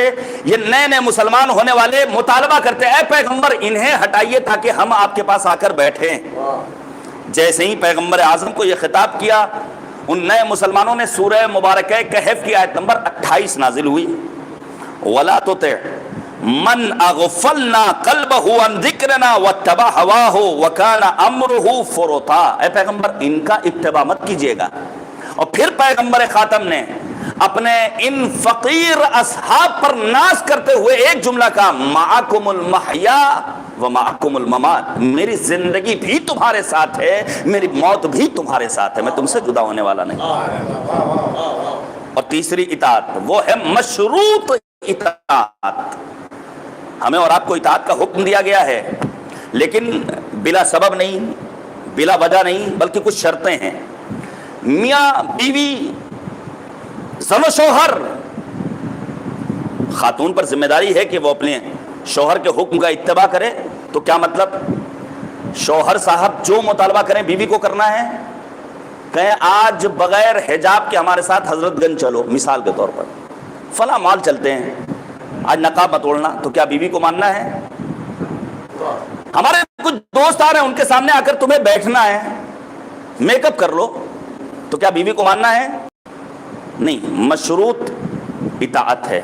یہ نئے نئے مسلمان ہونے والے مطالبہ کرتے ہیں اے پیغمبر انہیں ہٹائیے تاکہ ہم آپ کے پاس آ کر بیٹھیں۔ جیسے ہی پیغمبر اعظم کو یہ خطاب کیا، ان نئے مسلمانوں نے سورہ مبارکہ کہف کی آیت نمبر 28 نازل ہوئی، وَلَا تُطِعْ مَنْ أَغْفَلْنَا قَلْبَهُ عَنْ ذِكْرِنَا وَاتَّبَعَ هَوَاهُ وَكَانَ أَمْرُهُ فُرُطًا۔ اے پیغمبر ان کا اتباع مت کیجیے گا۔ اور پھر پیغمبر خاتم نے اپنے ان فقیر اصحاب پر ناز کرتے ہوئے ایک جملہ کہا، مَعَكُمُ الْمَحْيَا وَمَعَكُمُ الْمَمَاتِ، میری زندگی بھی تمہارے ساتھ ہے، میری موت بھی تمہارے ساتھ ہے، میں تم سے جدا ہونے والا نہیں۔ اور تیسری اطاعت وہ ہے مشروط اطاعت۔ ہمیں اور آپ کو اطاعت کا حکم دیا گیا ہے، لیکن بلا سبب نہیں، بلا وجہ نہیں، بلکہ کچھ شرطیں ہیں۔ میاں بیوی، زن و شوہر، خاتون پر ذمہ داری ہے کہ وہ اپنے شوہر کے حکم کا اتباع کرے۔ تو کیا مطلب؟ شوہر صاحب جو مطالبہ کریں بیوی کو کرنا ہے۔ کہیں آج بغیر حجاب کے ہمارے ساتھ حضرت گنج چلو، مثال کے طور پر فلاں مال چلتے ہیں، آج نقاب مت اوڑھنا، تو کیا بیوی کو ماننا ہے؟ ہمارے کچھ دوست آ رہے ہیں ان کے سامنے آ کر تمہیں بیٹھنا ہے، میک اپ کر لو، تو کیا بیوی کو ماننا ہے؟ نہیں، مشروط اطاعت ہے۔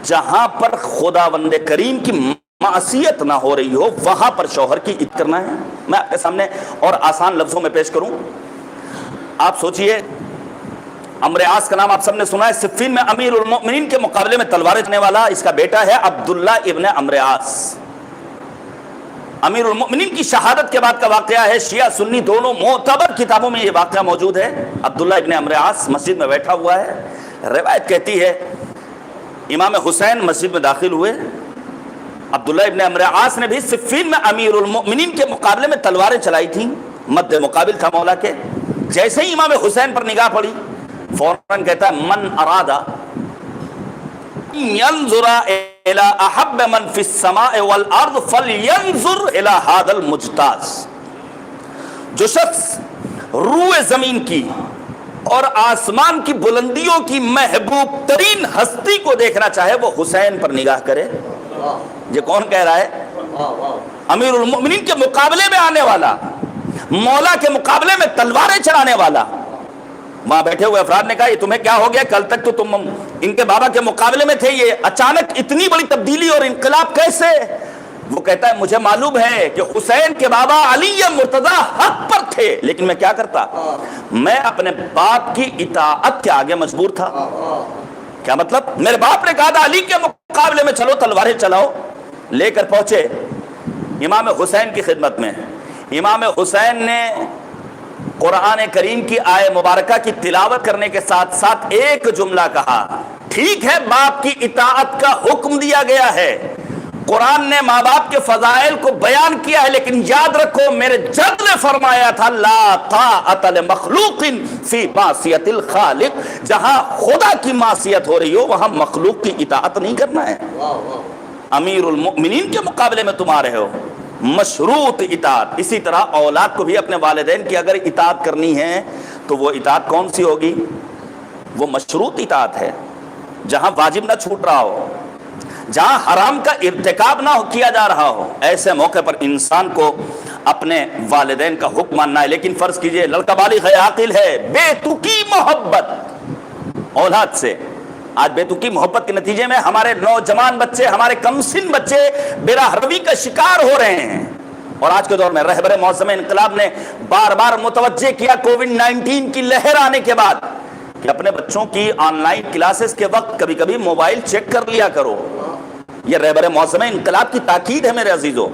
جہاں پر خداوند کریم کی معصیت نہ ہو رہی ہو وہاں پر شوہر کی اطاعت کرنا ہے۔ میں آپ کے سامنے اور آسان لفظوں میں پیش کروں، آپ سوچئے عمرو عاص کا نام آپ سب نے سنا ہے، صفین میں امیر المؤمنین کے مقابلے میں تلواریں چلانے والا، اس کا بیٹا ہے عبداللہ ابن عمرو عاص۔ امیر المؤمنین کی شہادت کے بعد کا واقعہ ہے، شیعہ سنی دونوں معتبر کتابوں میں یہ واقعہ موجود ہے۔ عبداللہ ابن عمرو عاص مسجد میں بیٹھا ہوا ہے، روایت کہتی ہے امام حسین مسجد میں داخل ہوئے، عبداللہ ابن عمرو عاص نے بھی صفین میں امیر المؤمنین کے مقابلے میں تلواریں چلائی تھیں، مد مقابل تھا مولا کے۔ جیسے ہی امام حسین پر نگاہ پڑی فوراً کہتا ہے من ارادہ ينظر الى احب من في السماء والارض فلينظر الى هذا المجتاز، جو شخص روئے زمین کی اور آسمان کی بلندیوں کی محبوب ترین ہستی کو دیکھنا چاہے وہ حسین پر نگاہ کرے۔ یہ کون کہہ رہا ہے؟ امیر المؤمنین کے مقابلے میں آنے والا، مولا کے مقابلے میں تلواریں چلانے والا۔ وہاں بیٹھے ہوئے افراد نے کہا یہ تمہیں کیا ہو گیا؟ کل تک تو تم ان کے بابا کے مقابلے میں تھے، یہ اچانک اتنی بڑی تبدیلی اور انقلاب کیسے؟ وہ کہتا ہے مجھے معلوم ہے کہ حسین کے بابا علی مرتضی حق پر تھے، لیکن میں کیا کرتا؟ میں اپنے باپ کی اطاعت کے آگے مجبور تھا۔ کیا مطلب؟ میرے باپ نے کہا تھا علی کے مقابلے میں چلو، تلواریں چلاؤ، لے کر پہنچے امام حسین کی خدمت میں۔ امام حسین نے قرآن کریم کی آیہ مبارکہ کی تلاوت کرنے کے ساتھ ساتھ ایک جملہ کہا، ٹھیک ہے باپ کی اطاعت کا حکم دیا گیا ہے، قرآن نے ماں باپ کے فضائل کو بیان کیا ہے، لیکن یاد رکھو میرے جد نے فرمایا تھا لا طاعت لمخلوق فی معصیت الخالق، جہاں خدا کی معصیت ہو رہی ہو وہاں مخلوق کی اطاعت نہیں کرنا ہے۔ امیر المؤمنین کے مقابلے میں تم آ رہے ہو، مشروط اطاعت۔ اسی طرح اولاد کو بھی اپنے والدین کی اگر اطاعت کرنی ہے تو وہ اطاعت کون سی ہوگی؟ وہ مشروط اطاعت ہے، جہاں واجب نہ چھوٹ رہا ہو، جہاں حرام کا ارتکاب نہ کیا جا رہا ہو، ایسے موقع پر انسان کو اپنے والدین کا حکم ماننا ہے. لیکن فرض کیجئے لڑکا بالغ ہے، عاقل ہے، بے تکی محبت اولاد سے. آج بے تکی محبت کے نتیجے میں ہمارے نوجوان بچے، ہمارے کم سن بچے بے راہ روی کا شکار ہو رہے ہیں. اور آج کے دور میں رہبر معظم انقلاب نے بار بار متوجہ کیا کووڈ 19 کی لہر آنے کے بعد کہ اپنے بچوں کی آن لائن کلاسز کے وقت کبھی کبھی موبائل چیک کر لیا کرو. یہ رہبر معظم انقلاب کی تاکید ہے میرے عزیزو.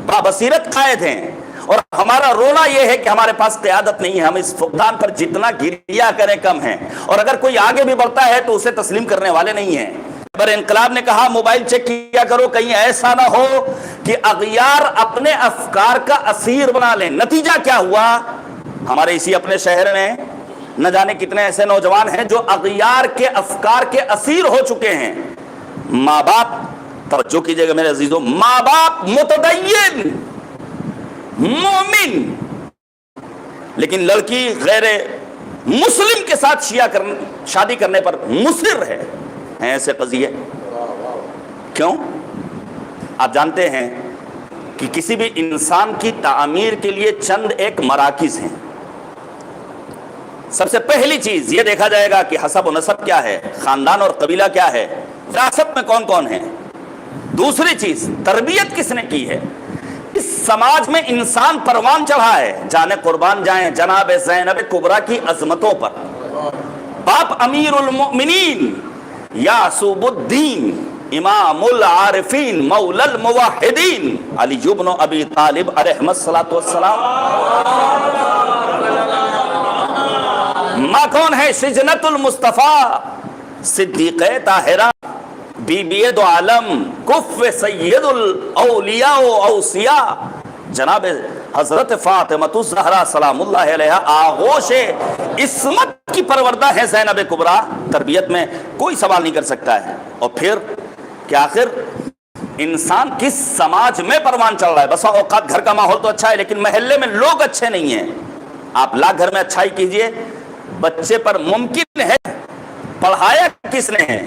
بابصیرت قائد ہیں، اور ہمارا رونا یہ ہے کہ ہمارے پاس قیادت نہیں ہے. ہم اس فقدان پر جتنا گریا کریں کم ہیں، اور اگر کوئی آگے بھی بڑھتا ہے تو اسے تسلیم کرنے والے نہیں ہیں. رہبر انقلاب نے کہا موبائل چیک کیا کرو، کہیں ایسا نہ ہو کہ اغیار اپنے افکار کا اسیر بنا لیں. نتیجہ کیا ہوا؟ ہمارے اسی اپنے شہر میں نہ جانے کتنے ایسے نوجوان ہیں جو اغیار کے افکار کے اسیر ہو چکے ہیں. ماں باپ، توجہ کیجئے گا میرے عزیزو، ماں باپ متدین مومن، لیکن لڑکی غیر مسلم کے ساتھ شادی کرنے پر مصر ہے. ایسے قضیے کیوں؟ آپ جانتے ہیں کہ کسی بھی انسان کی تعمیر کے لیے چند ایک مراکز ہیں. سب سے پہلی چیز یہ دیکھا جائے گا کہ حسب و نسب کیا ہے، خاندان اور قبیلہ کیا ہے، وراثت میں کون کون ہے. دوسری چیز تربیت کس نے کی ہے. اس سماج میں انسان پروان چڑھا ہے. جانے قربان جائیں جناب زینب کبریٰ کی عظمتوں پر. باپ امیر المؤمنین یعصوب الدین امام العارفین مولا الموحدین علی بن ابی طالب علیہ السلام. ماں کون ہے؟ شجنت المصطفیٰ صدیقہ طاہرہ بی بی دو عالم کف سید الاولیاء و اوصیاء جناب حضرت فاطمہ الزہرا سلام اللہ علیہا. آغوش عصمت کی پروردہ ہے زینب کبریٰ. تربیت میں کوئی سوال نہیں کر سکتا ہے. اور پھر کہ آخر انسان کس سماج میں پروان چل رہا ہے. بسا اوقات گھر کا ماحول تو اچھا ہے لیکن محلے میں لوگ اچھے نہیں ہیں. آپ لاکھ گھر میں اچھائی کیجئے، بچے پر ممکن ہے. پڑھایا کس نے ہے؟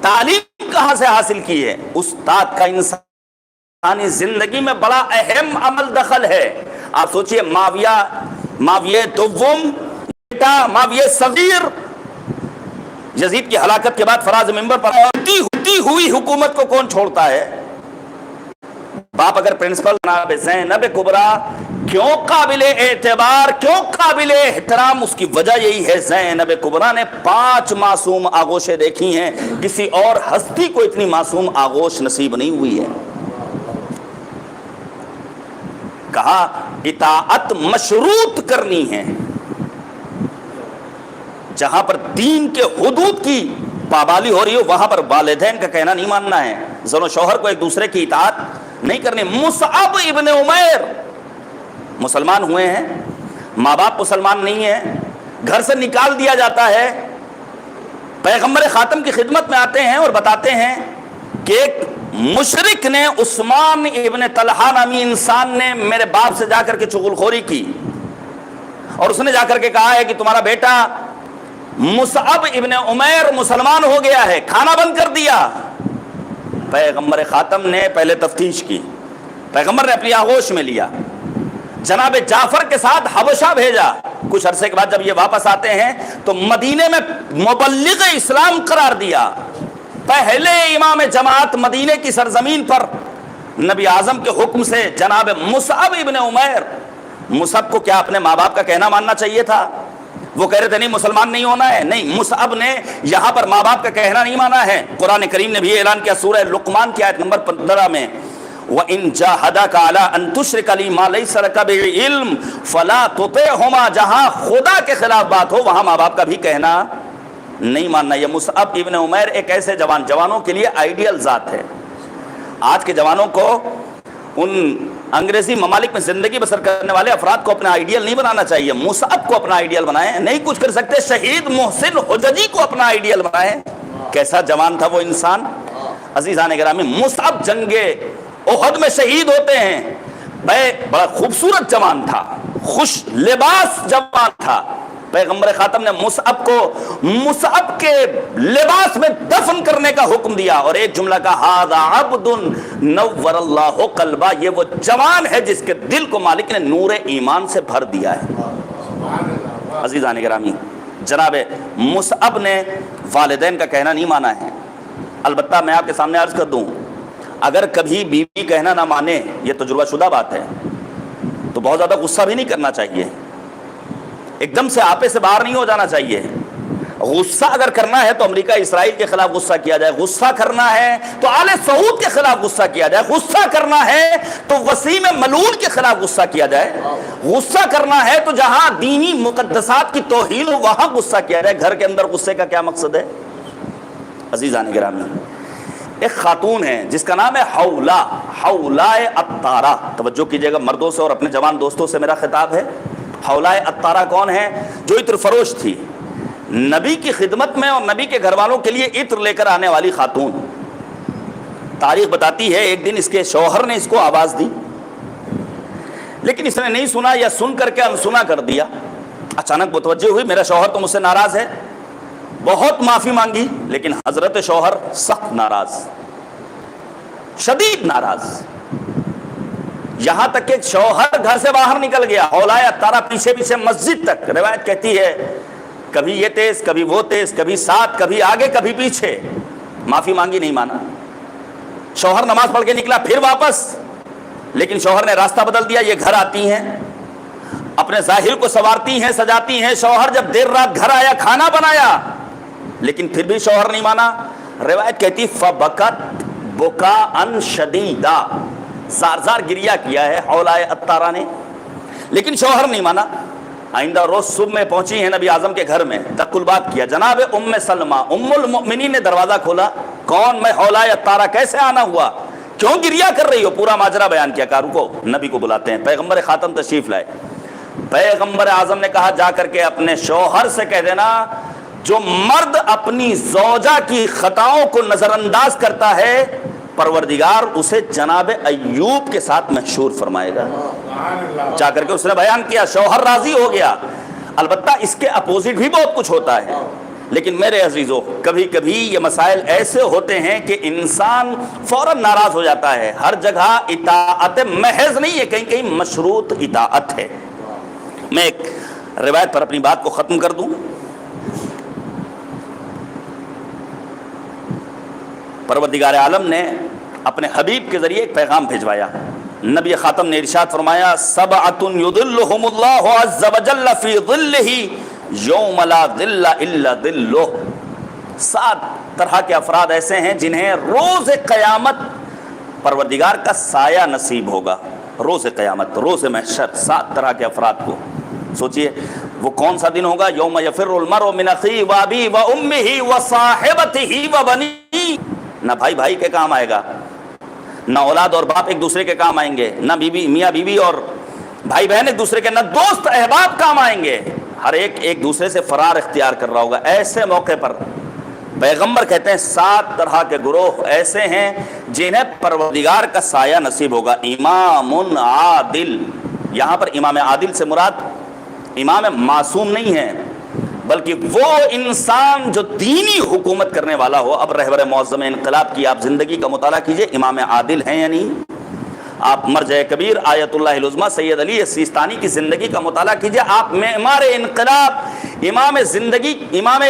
تعلیم کہاں سے حاصل کی ہے؟ استاد کا انسانی زندگی میں بڑا اہم عمل دخل ہے. آپ سوچئے معاویہ دوم بیٹا معاویہ صغیر یزید کی ہلاکت کے بعد فراز منبر پر ہوتی ہوئی حکومت کو کون چھوڑتا ہے؟ باپ اگر پرنسپل جناب زینب کبریٰ کیوں قابل اعتبار، کیوں قابل احترام، اس کی وجہ یہی ہے زینب کبریٰ نے 5 معصوم آغوشیں دیکھی ہیں. کسی اور ہستی کو اتنی معصوم آغوش نصیب نہیں ہوئی ہے. کہا اطاعت مشروط کرنی ہے. جہاں پر دین کے حدود کی پابندی ہو رہی ہو وہاں پر والدین کا کہنا نہیں ماننا ہے. زن و شوہر کو ایک دوسرے کی اطاعت نہیں کرنی. مصعب ابن عمیر مسلمان ہوئے ہیں، ماں باپ مسلمان نہیں ہیں، گھر سے نکال دیا جاتا ہے. پیغمبر خاتم کی خدمت میں آتے ہیں اور بتاتے ہیں کہ ایک مشرک نے، عثمان ابن طلحہ نامی انسان نے میرے باپ سے جا کر کے چغل خوری کی، اور اس نے جا کر کے کہا ہے کہ تمہارا بیٹا مصعب ابن عمیر مسلمان ہو گیا ہے، کھانا بند کر دیا. پیغمبر خاتم نے پہلے تفتیش کی، پیغمبر نے اپنی آغوش میں لیا، جناب جعفر کے ساتھ حبشہ بھیجا. کچھ عرصے کے بعد جب یہ واپس آتے ہیں تو مدینے میں مبلغ اسلام قرار دیا. پہلے امام جماعت مدینے کی سرزمین پر نبی اعظم کے حکم سے جناب مصعب ابن عمیر. مصعب کو کیا اپنے ماں باپ کا کہنا ماننا چاہیے تھا؟ وہ کہہ رہے تھے نہیں مسلمان نہیں ہونا ہے. نہیں، مصعب نے یہاں پر ماں باپ کا کہنا نہیں مانا ہے. قرآن کریم نے بھی اعلان کیا سورہ لقمان کی آیت نمبر 15 میں، وَإِن جَاهَدَاكَ عَلَىٰ أَن تُشْرِكَ بِي مَا لَيْسَ لَكَ بِهِ عِلْمٌ فَلَا تُطِعْهُمَا. جہاں خدا کے خلاف بات ہو وہاں ماں باپ کا بھی کہنا نہیں ماننا. یہ مصعب ابن عمیر ایک ایسے جوانوں کے لیے آئیڈیل ذات ہے. آج کے جوانوں کو ان انگریزی ممالک میں زندگی بسر کرنے والے افراد کو اپنا آئیڈیل نہیں بنانا چاہیے. مصعب کو اپنا آئیڈیل بنائیں. نہیں کچھ کر سکتے شہید محسن حججی کو اپنا آئیڈیل بنائیں. کیسا جوان تھا وہ انسان. عزیزان گرامی، مصعب جنگ احد میں شہید ہوتے ہیں. بڑا خوبصورت جوان تھا، خوش لباس جوان تھا، پیغمبر خاتم نے مصعب کو مصعب کے لباس میں دفن کرنے کا حکم دیا، اور ایک جملہ کا ھذا عبد نور اللہ قلبہ، یہ وہ جوان ہے جس کے دل کو مالک نے نور ایمان سے بھر دیا ہے۔ عزیزان گرامی، جناب مصعب نے والدین کا کہنا نہیں مانا ہے۔ البتہ میں آپ کے سامنے عرض کر دوں، اگر کبھی بیوی کہنا نہ مانے، یہ تجربہ شدہ بات ہے، تو بہت زیادہ غصہ بھی نہیں کرنا چاہیے، ایک دم سے آپے سے باہر نہیں ہو جانا چاہیے۔ غصہ اگر کرنا ہے تو امریکہ اسرائیل کے خلاف غصہ کیا جائے، غصہ کرنا ہے تو آل سعود کے خلاف غصہ کیا جائے، غصہ کرنا ہے تو وسیم ملعون کے خلاف غصہ کیا جائے، غصہ کرنا ہے تو جہاں دینی مقدسات کی توہین ہو وہاں غصہ کیا جائے۔ گھر کے اندر غصے کا کیا مقصد ہے؟ عزیزان گرامی، ایک خاتون ہے جس کا نام ہے حولہ عطارہ، توجہ کیجئے گا مردوں سے اور اپنے جوان دوستوں سے میرا خطاب ہے۔ حولہ عطارہ کون ہے؟ جو عطر فروش تھی، نبی کی خدمت میں اور نبی کے گھر والوں کے لیے عطر لے کر آنے والی خاتون۔ تاریخ بتاتی ہے ایک دن اس کے شوہر نے اس کو آواز دی، لیکن اس نے نہیں سنا یا سن کر کے انسنا کر دیا۔ اچانک متوجہ ہوئی میرا شوہر تو مجھ سے ناراض ہے، بہت معافی مانگی، لیکن حضرت شوہر سخت ناراض، شدید ناراض، یہاں تک کہ شوہر گھر سے باہر نکل گیا، حولہ عطارہ پیچھے پیچھے مسجد تک۔ روایت کہتی ہے کبھی یہ تیز کبھی وہ تیز، کبھی ساتھ کبھی آگے کبھی پیچھے، معافی مانگی نہیں مانا۔ شوہر نماز پڑھ کے نکلا پھر واپس، لیکن شوہر نے راستہ بدل دیا، یہ گھر آتی ہیں اپنے ظاہر کو سنوارتی ہیں سجاتی ہیں۔ شوہر جب دیر رات گھر آیا کھانا بنایا، لیکن پھر بھی شوہر نہیں مانا۔ روایت کہتی فبکت بکاء شدیدا، زار زار گریہ کیا ہے حولہ عطارہ نے، لیکن شوہر نہیں مانا۔ آئندہ روز صبح میں پہنچی ہیں نبی اعظم کے گھر میں، تک البات کیا، جناب ام سلمہ ام المؤمنین نے دروازہ کھولا، کون؟ میں حولہ عطارہ، کیسے آنا ہوا، کیوں گریہ کر رہی ہو؟ پورا ماجرا بیان کیا۔ کہا رکو، نبی کو بلاتے ہیں۔ پیغمبر خاتم تشریف لائے، پیغمبر اعظم نے کہا جا کر کے اپنے شوہر سے کہہ دینا جو مرد اپنی زوجہ کی خطاؤں کو نظر انداز کرتا ہے پروردگار اسے جناب ایوب کے ساتھ محشور فرمائے گا۔ جا کر کے اس نے بیان کیا، شوہر راضی ہو گیا۔ البتہ اس کے اپوزٹ بھی بہت کچھ ہوتا ہے، لیکن میرے عزیزو کبھی کبھی یہ مسائل ایسے ہوتے ہیں کہ انسان فوراً ناراض ہو جاتا ہے۔ ہر جگہ اطاعت محض نہیں ہے، کہیں کہیں مشروط اطاعت ہے۔ میں ایک روایت پر اپنی بات کو ختم کر دوں۔ پروردگار عالم نے اپنے حبیب کے ذریعے ایک پیغام بھیجوایا۔ نبی خاتم نے ارشاد فرمایا سبعۃ یظلھم اللہ عز وجل فی ظلہ یوم لا ظل الا ظلہ، 7 طرح کے افراد ایسے ہیں جنہیں روز قیامت پروردگار کا سایہ نصیب ہوگا۔ روز قیامت، روز محشر، 7 طرح کے افراد کو سوچئے وہ کون سا دن ہوگا؟ یوم یفر المرء من اخیہ وابیہ وامہ وصاحبتہ وبنیہ، نہ بھائی بھائی کے کام آئے گا، نہ اولاد اور باپ ایک دوسرے کے کام آئیں گے، نہ بیوی میاں بیوی اور بھائی بہن ایک دوسرے کے، نہ دوست احباب کام آئیں گے، ہر ایک ایک دوسرے سے فرار اختیار کر رہا ہوگا۔ ایسے موقع پر پیغمبر کہتے ہیں 7 طرح کے گروہ ایسے ہیں جنہیں پروردگار کا سایہ نصیب ہوگا۔ امام عادل، یہاں پر امام عادل سے مراد امام معصوم نہیں ہے، بلکہ وہ انسان جو دینی حکومت کرنے والا ہو۔ اب رہبر معظم انقلاب کی آپ زندگی کا مطالعہ کیجئے، امام عادل ہیں یا نہیں؟ آپ مرجع کبیر آیت اللہ العظمیٰ سید علی سیستانی کی زندگی کا مطالعہ کیجئے، آپ معمار انقلاب امام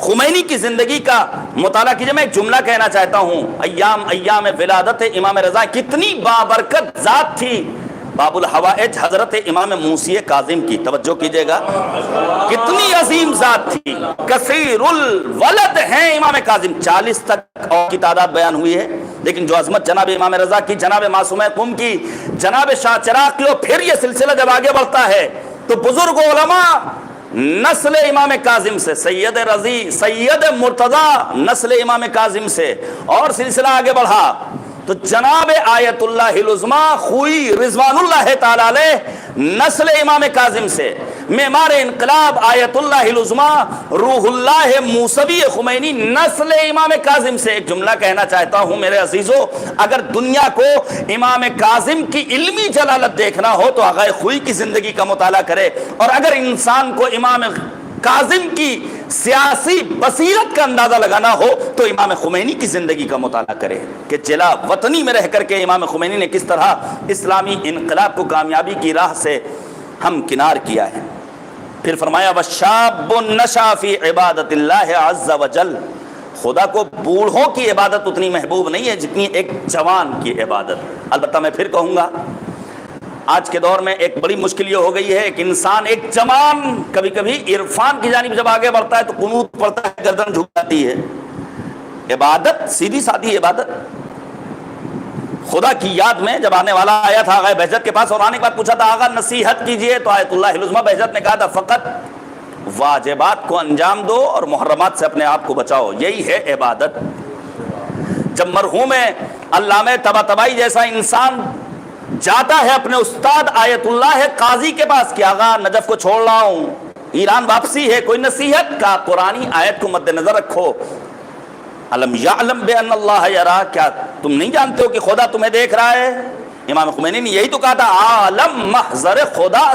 خمینی کی زندگی کا مطالعہ کیجئے۔ میں ایک جملہ کہنا چاہتا ہوں، ایام ولادت امام رضا، کتنی بابرکت ذات تھی باب الحوائج حضرت امام موسی کاظم کی، توجہ کیجئے گا، کتنی عظیم ذات تھی، کثیر الولد ہیں امام کاظم، 40 تک اور کی تعداد بیان ہوئی ہے، لیکن جو عظمت جناب امام رضا کی، جناب معصوم قم کی، جناب شاہ چراغ کی، اور پھر یہ سلسلہ جب آگے بڑھتا ہے تو بزرگ علماء نسل امام کاظم سے، سید رضی، سید مرتضی نسل امام کاظم سے، اور سلسلہ آگے بڑھا تو جناب آیت اللہ العظمیٰ خوئی رضوان اللہ تعالی علیہ نسل امام کاظم سے، معمار انقلاب آیت اللہ العظمیٰ روح اللہ موسوی خمینی نسل امام کاظم سے۔ ایک جملہ کہنا چاہتا ہوں میرے عزیزو، اگر دنیا کو امام کاظم کی علمی جلالت دیکھنا ہو تو آغا خوئی کی زندگی کا مطالعہ کرے، اور اگر انسان کو امام کاظم کی سیاسی بصیرت کا اندازہ لگانا ہو تو امام خمینی کی زندگی کا مطالعہ کرے کہ جلا وطنی میں رہ کر کے امام خمینی نے کس طرح اسلامی انقلاب کو کامیابی کی راہ سے ہمکنار کیا ہے۔ پھر فرمایا وَشَابٌ نَشَأَ فِي عِبَادَةِ اللَّهِ عَزَّ وَجَلَّ، خدا کو بوڑھوں کی عبادت اتنی محبوب نہیں ہے جتنی ایک جوان کی عبادت۔ البتہ میں پھر کہوں گا آج کے دور میں ایک بڑی مشکل یہ ہو گئی ہے، ایک انسان ایک جوان کبھی کبھی عرفان کی جانب جب آگے بڑھتا ہے تو قنوت پڑھتا ہے، گردن جھک جاتی ہے۔ عبادت سیدھی سادھی عبادت، خدا کی یاد میں جب آنے والا آیا تھا آغا بہجت کے پاس اور آنے کے بعد پوچھا تھا آغا نصیحت کیجئے، تو آیت اللہ العظمیٰ بہجت نے کہا تھا فقط واجبات کو انجام دو اور محرمات سے اپنے آپ کو بچاؤ، یہی ہے عبادت۔ جب مرحوم علامہ طباطبائی جیسا انسان جاتا ہے اپنے استاد آیت اللہ قاضی کے پاس کہ آغا نجف کو چھوڑ رہا ہوں، ایران واپسی ہے، کوئی نصیحت کا قرآنی آیت کو مد نظر رکھو، علم یعلم بان اللہ یرا، کیا تم نہیں جانتے ہو کہ خدا تمہیں دیکھ رہا ہے؟ امام خمینی نے یہی تو کہا تھا عالم محضر خدا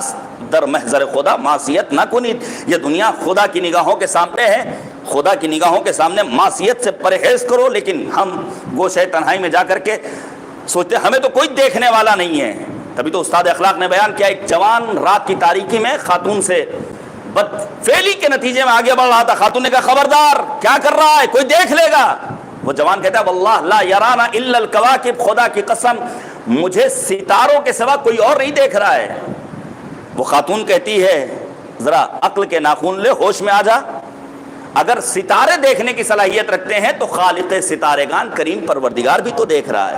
در محضر خدا معصیت نہ کنید، یہ دنیا خدا کی نگاہوں کے سامنے ہے، خدا کی نگاہوں کے سامنے معصیت سے پرہیز کرو۔ لیکن ہم گوشہ تنہائی میں جا کر کے سوچتے ہمیں تو کوئی دیکھنے والا نہیں ہے۔ تبھی تو استاد اخلاق نے بیان کیا، ایک جوان رات کی تاریکی میں خاتون سے بدفعلی کے نتیجے میں آگے بڑھ رہا تھا، خاتون نے کہا خبردار کیا کر رہا ہے، کوئی دیکھ لے گا۔ وہ جوان کہتا ہے واللہ لا یرانا الا الکواکب، خدا کی قسم مجھے ستاروں کے سوا کوئی اور نہیں دیکھ رہا ہے۔ وہ خاتون کہتی ہے ذرا عقل کے ناخن لے، ہوش میں آ جا، اگر ستارے دیکھنے کی صلاحیت رکھتے ہیں تو خالق ستارے گان کریم پروردگار بھی تو دیکھ رہا ہے۔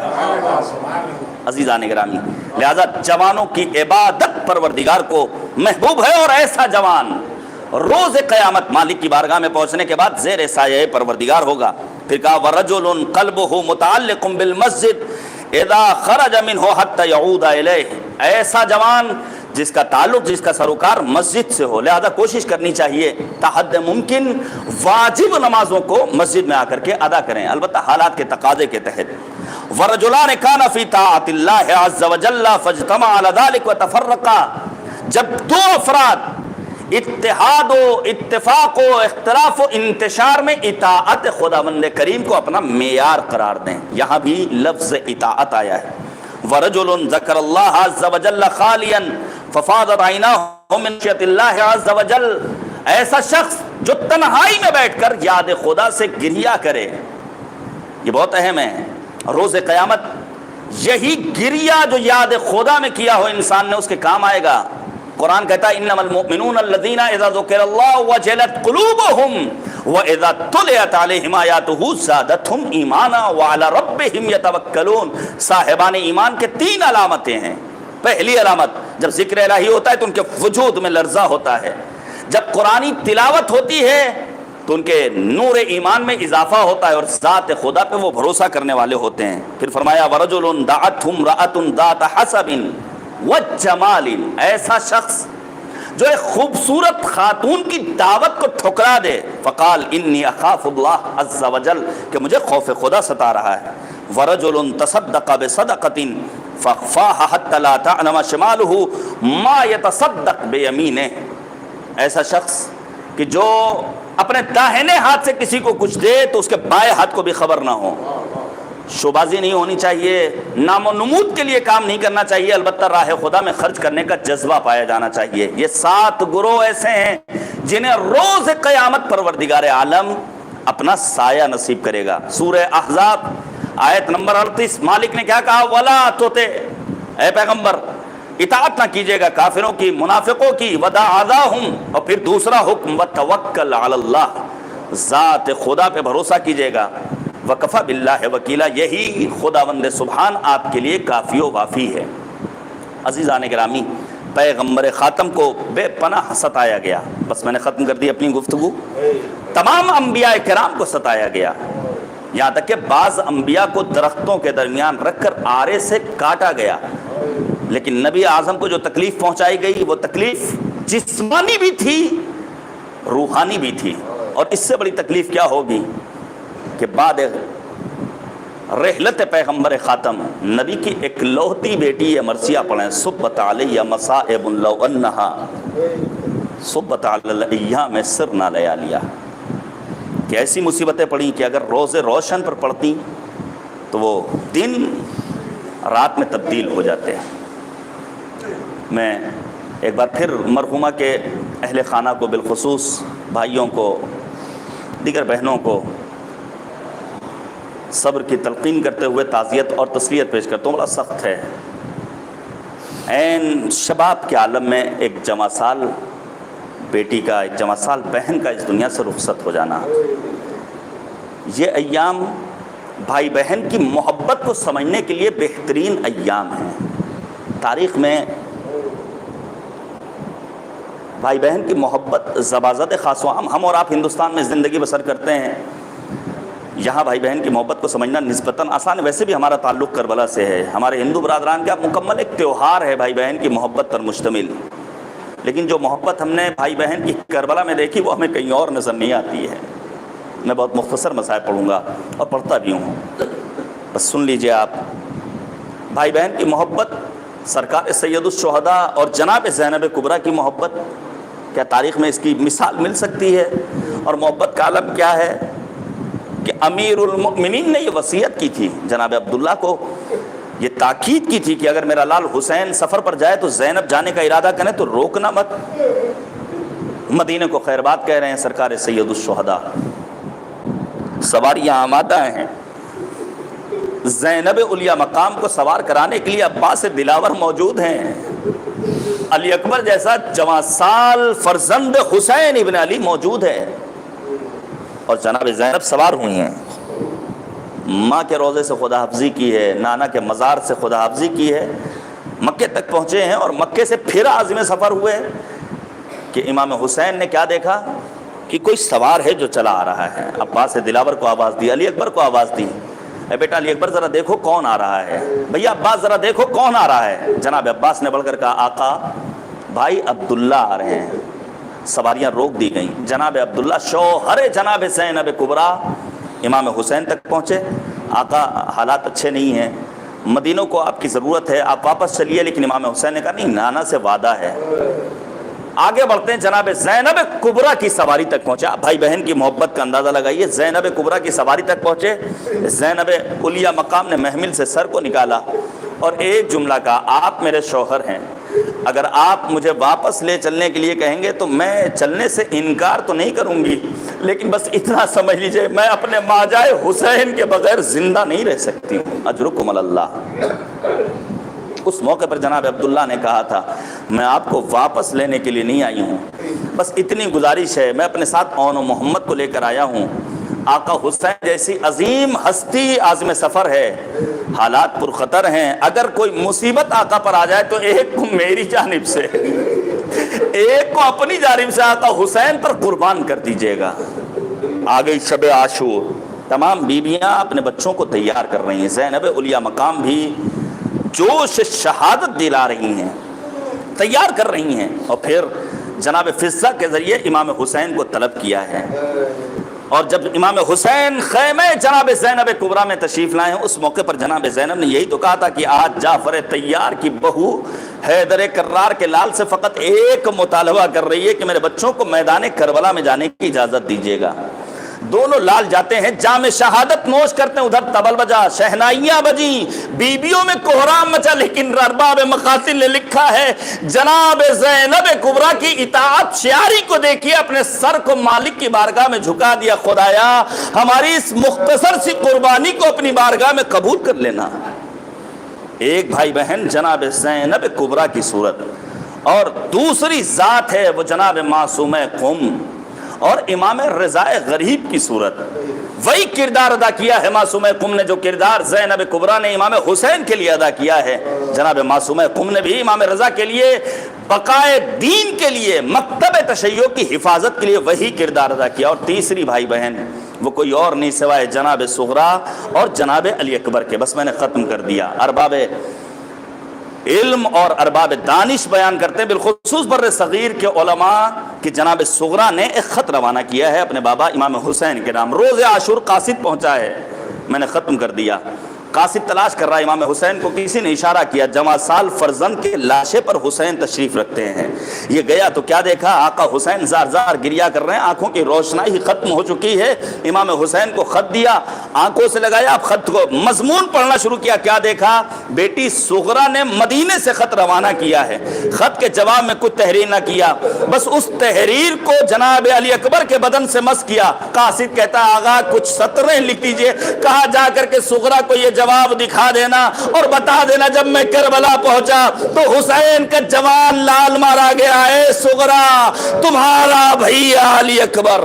عزیزان گرامی، لہذا جوانوں کی عبادت پروردگار کو محبوب ہے، اور ایسا جوان روز قیامت مالک کی بارگاہ میں پہنچنے کے بعد زیر سایہ پروردگار ہوگا۔ پھر کہا وَرَجُلٌ قَلْبُهُ مُتَعَلِّقٌ بِالْمَسْجِدِ اِذَا خَرَجَ مِنْهُ حَتَّى يَعُودَ إِلَيْهِ، ایسا جوان جس کا تعلق، جس کا سروکار مسجد سے ہو، لہذا کوشش کرنی چاہیے تحد ممکن واجب نمازوں کو مسجد میں آ کر کے ادا کریں، البتہ حالات کے تقاضے کے تحت۔ وَرَجُلَانِ كَانَ فِي طَاعَةِ اللَّهِ عَزَّ وَجَلَّ فَاجْتَمَعَ عَلَى ذَلِكَ وَتَفَرَّقَا، جب دو افراد اتحاد و اتفاق و اختلاف و انتشار میں اطاعت خداوند کریم کو اپنا معیار قرار دیں، یہاں بھی لفظ اطاعت آیا ہے۔ وَرَجُلٌ ذَكَرَ اللَّهَ عَزَّ وَجَلَّ خَالِيًا فَفَاضَتْ عَيْنَاهُ مِنْ خَشْيَةِ اللَّهِ عَزَّ وَجَلَّ، ایسا شخص جو تنہائی میں بیٹھ کر یاد خدا سے گریہ کرے، یہ بہت اہم ہے۔ روز قیامت یہی گریہ جو یاد خدا میں کیا ہو انسان نے، اس کے کام آئے گا۔ قرآن کہتا ہے انما المؤمنون الذین اذا ذکر اللہ وجلت قلوبہم واذا تليت علیہم آیاتہ زادتہم ایمانا وعلی ربہم یتوکلون، صاحبان ایمان کے تین علامتیں ہیں۔ پہلی علامت، جب ذکر الہی ہوتا ہے تو ان کے وجود میں لرزہ ہوتا ہے، جب قرآنی تلاوت ہوتی ہے تو ان کے نور ایمان میں اضافہ ہوتا ہے، اور ذات خدا پہ وہ بھروسہ کرنے والے ہوتے ہیں۔ پھر فرمایا وَرَجُلٌ دَعَتْهُ امْرَأَةٌ ذَاتَ حَسَبٍ وَجَمَالٍ، ایسا شخص جو ایک خوبصورت خاتون کی دعوت کو ٹھکرا دے، فقال انی اخاف اللہ عز وجل، کہ مجھے خوف خدا ستا رہا ہے۔ وَرَجُلٌ تَصَدَّقَ بِصَدَقَةٍ فَأَخْفَاهَا حَتَّى لَا تَعْلَمَ شِمَالُهُ مَا يَتَصَدَّقُ بِيَمِينِهِ، ایسا شخص کہ جو اپنے داہنے ہاتھ سے کسی کو کچھ دے تو اس کے بائیں ہاتھ کو بھی خبر نہ ہو۔ شوبازی نہیں ہونی چاہیے، نام و نمود کے لیے کام نہیں کرنا چاہیے، البتہ راہ خدا میں خرچ کرنے کا جذبہ پایا جانا چاہیے۔ یہ 7 گروہ ایسے ہیں جنہیں روز قیامت پروردگار عالم اپنا سایہ نصیب کرے گا۔ سورہ احزاب آیت نمبر 38، مالک نے کیا کہا وَلَا تُطِعْ، اے پیغمبر اطاعت نہ کیجیے گا کافروں کی، منافقوں کی، وَدَعْ أَذَاهُمْ، اور پھر دوسرا حکم وَتَوَكَّلْ عَلَى اللَّهِ، ذات خدا پہ بھروسہ کیجیے گا، وَكَفَى بِاللَّهِ وَكِيلًا، یہی خداوند سبحان آپ کے لیے کافی و وافی ہے۔ عزیزان گرامی، پیغمبر خاتم کو بے پناہ ستایا گیا، بس میں نے ختم کر دی اپنی گفتگو، تمام انبیاء کرام کو ستایا گیا، یہاں تک کہ بعض انبیاء کو درختوں کے درمیان رکھ کر آرے سے کاٹا گیا، لیکن نبی اعظم کو جو تکلیف پہنچائی گئی وہ تکلیف جسمانی بھی تھی، روحانی بھی تھی، اور اس سے بڑی تکلیف کیا ہوگی کہ بعد رحلت پیغمبر خاتم نبی کی اکلوتی بیٹی مرثیہ پڑھیں، صبت علیہ مصائب لو انہا صبت علی الایام سرنا لیالیا، کہ ایسی مصیبتیں پڑیں کہ اگر روز روشن پر پڑتی تو وہ دن رات میں تبدیل ہو جاتے ہیں۔ میں ایک بار پھر مرحومہ کے اہل خانہ کو، بالخصوص بھائیوں کو، دیگر بہنوں کو صبر کی تلقین کرتے ہوئے تعزیت اور تسلیت پیش کرتا ہوں۔ بڑا سخت ہے عین شباب کے عالم میں ایک جوان سال بیٹی کا، ایک جوان سال بہن کا اس دنیا سے رخصت ہو جانا۔ یہ ایام بھائی بہن کی محبت کو سمجھنے کے لیے بہترین ایام ہیں۔ تاریخ میں بھائی بہن کی محبت زبازت خاص و عام، ہم اور آپ ہندوستان میں زندگی بسر کرتے ہیں، یہاں بھائی بہن کی محبت کو سمجھنا نسبتاً آسان ہے۔ ویسے بھی ہمارا تعلق کربلا سے ہے، ہمارے ہندو برادران کا مکمل ایک تہوار ہے بھائی بہن کی محبت پر مشتمل، لیکن جو محبت ہم نے بھائی بہن کی کربلا میں دیکھی وہ ہمیں کہیں اور نظر نہیں آتی ہے۔ میں بہت مختصر مسائل پڑھوں گا اور پڑھتا بھی ہوں، بس سن لیجئے آپ۔ بھائی بہن کی محبت، سرکار سید الشہداء اور جناب زینب کبریٰ کی محبت، کیا تاریخ میں اس کی مثال مل سکتی ہے؟ اور محبت کا عالم کیا ہے کہ امیر المؤمنین نے یہ وصیت کی تھی جناب عبداللہ کو، یہ تاکید کی تھی کہ اگر میرا لال حسین سفر پر جائے تو زینب جانے کا ارادہ کریں تو روکنا مت۔ مدینے کو خیر بات کہہ رہے ہیں سرکار سید الشہداء، سواریاں آمادہ ہیں، زینب علیہ مقام کو سوار کرانے کے لیے عباس دلاور موجود ہیں، علی اکبر جیسا جوان سال فرزند حسین ابن علی موجود ہے، اور جناب زینب سوار ہوئی ہیں۔ ماں کے روضے سے خدا حافظی کی ہے، نانا کے مزار سے خدا حافظی کی ہے، مکے تک پہنچے ہیں، اور مکے سے پھر عازم سفر ہوئے کہ امام حسین نے کیا دیکھا کہ کوئی سوار ہے جو چلا آ رہا ہے۔ عباس دلاور کو آواز دی، علی اکبر کو آواز دی، اے بیٹا علی اکبر ذرا دیکھو کون آ رہا ہے، بھیا عباس ذرا دیکھو کون آ رہا ہے۔ جناب عباس نے بڑھ کر کہا آقا بھائی عبداللہ آ رہے ہیں۔ سواریاں روک دی گئیں، جناب عبداللہ شوہر جناب زینب کبریٰ امام حسین تک پہنچے۔ آقا حالات اچھے نہیں ہیں، مدینوں کو آپ کی ضرورت ہے، آپ واپس چلیے، لیکن امام حسین نے کہا نہیں، نانا سے وعدہ ہے۔ آگے بڑھتے ہیں، جناب زینب کبریٰ کی سواری تک پہنچے۔ آپ بھائی بہن کی محبت کا اندازہ لگائیے، زینب کبریٰ کی سواری تک پہنچے، زینب علیہ مقام نے محمل سے سر کو نکالا اور ایک جملہ کہا، آپ میرے شوہر ہیں، اگر آپ مجھے واپس لے چلنے کے لیے کہیں گے تو میں چلنے سے انکار تو نہیں کروں گی، لیکن بس اتنا سمجھ لیجئے میں اپنے ماجائے حسین کے بغیر زندہ نہیں رہ سکتی ہوں، اجرکم اللہ۔ اس موقع پر جناب عبداللہ نے کہا تھا میں آپ کو واپس لینے کے لیے نہیں آئی ہوں، بس اتنی گزارش ہے، میں اپنے ساتھ اون و محمد کو لے کر آیا ہوں، آقا حسین جیسی عظیم ہستی عازم سفر ہے، حالات پرخطر ہیں، اگر کوئی مصیبت آقا پر آ جائے تو ایک کو میری جانب سے، ایک کو اپنی جانب سے آقا حسین پر قربان کر دیجئے گا۔ آگئی شب عاشور، تمام بیویاں اپنے بچوں کو تیار کر رہی ہیں، زینب علیہ مقام بھی جوش شہادت دلا رہی ہیں، تیار کر رہی ہیں، اور پھر جناب فضہ کے ذریعے امام حسین کو طلب کیا ہے، اور جب امام حسین خیمے جناب زینب کبریٰ میں تشریف لائے ہیں، اس موقع پر جناب زینب نے یہی تو کہا تھا کہ آج جعفر طیار کی بہو حیدر کرار کے لال سے فقط ایک مطالبہ کر رہی ہے کہ میرے بچوں کو میدان کربلا میں جانے کی اجازت دیجیے گا۔ دونوں لال جاتے ہیں، جام شہادت نوش کرتے ہیں، ادھر طبل بجا، شہنائیاں بجی، بیبیوں میں کوہرام مچا، لیکن ارباب مقاصد نے لکھا ہے جناب زینب کبریٰ کی اطاعت شیاری کو دیکھیے، اپنے سر کو مالک کی بارگاہ میں جھکا دیا، خدایا ہماری اس مختصر سی قربانی کو اپنی بارگاہ میں قبول کر لینا۔ ایک بھائی بہن جناب زینب کبریٰ کی صورت، اور دوسری ذات ہے وہ جناب معصومہ قم اور امام رضا غریب کی صورت۔ وہی کردار ادا کیا ہے معصومہ قم نے جو کردار زینب کبریٰ نے امام حسین کے لیے ادا کیا ہے، جناب معصومہ قم نے بھی امام رضا کے لیے، بقائے دین کے لیے، مکتب تشیع کی حفاظت کے لیے وہی کردار ادا کیا۔ اور تیسری بھائی بہن وہ کوئی اور نہیں سوائے جناب صغریٰ اور جناب علی اکبر کے۔ بس میں نے ختم کر دیا۔ ارباب علم اور ارباب دانش بیان کرتے ہیں، بالخصوص بر صغیر کے علماء کہ جناب صغریٰ نے ایک خط روانہ کیا ہے اپنے بابا امام حسین کے نام، روز عاشور قاصد پہنچا ہے۔ میں نے ختم کر دیا۔ قاصد تلاش کر رہا ہے امام حسین کو، کسی نے اشارہ کیا، جمع سال فرزند کے لاشے پر حسین تشریف رکھتے ہیں۔ یہ گیا تو کیا دیکھا، آقا حسین زار زار گریا کر رہے ہیں، آنکھوں کی روشنائی ختم ہو چکی ہے۔ امام حسین کو خط دیا، آنکھوں سے لگایا، اب خط کو مضمون پڑھنا شروع کیا، کیا دیکھا، بیٹی صغرا نے مدینے سے خط روانہ کیا ہے، خط کے جواب میں کچھ تحریر نہ کیا، بس اس تحریر کو جناب علی اکبر کے بدن سے مس کیا۔ قاصد کہتا آغا کچھ سطریں لکھ دیجئے، کہا جا کر کے صغرا کو یہ جواب دکھا دینا اور بتا دینا جب میں کربلا پہنچا تو حسین کا جوان لال مارا گیا ہے، صغرا تمہارا بھیا علی اکبر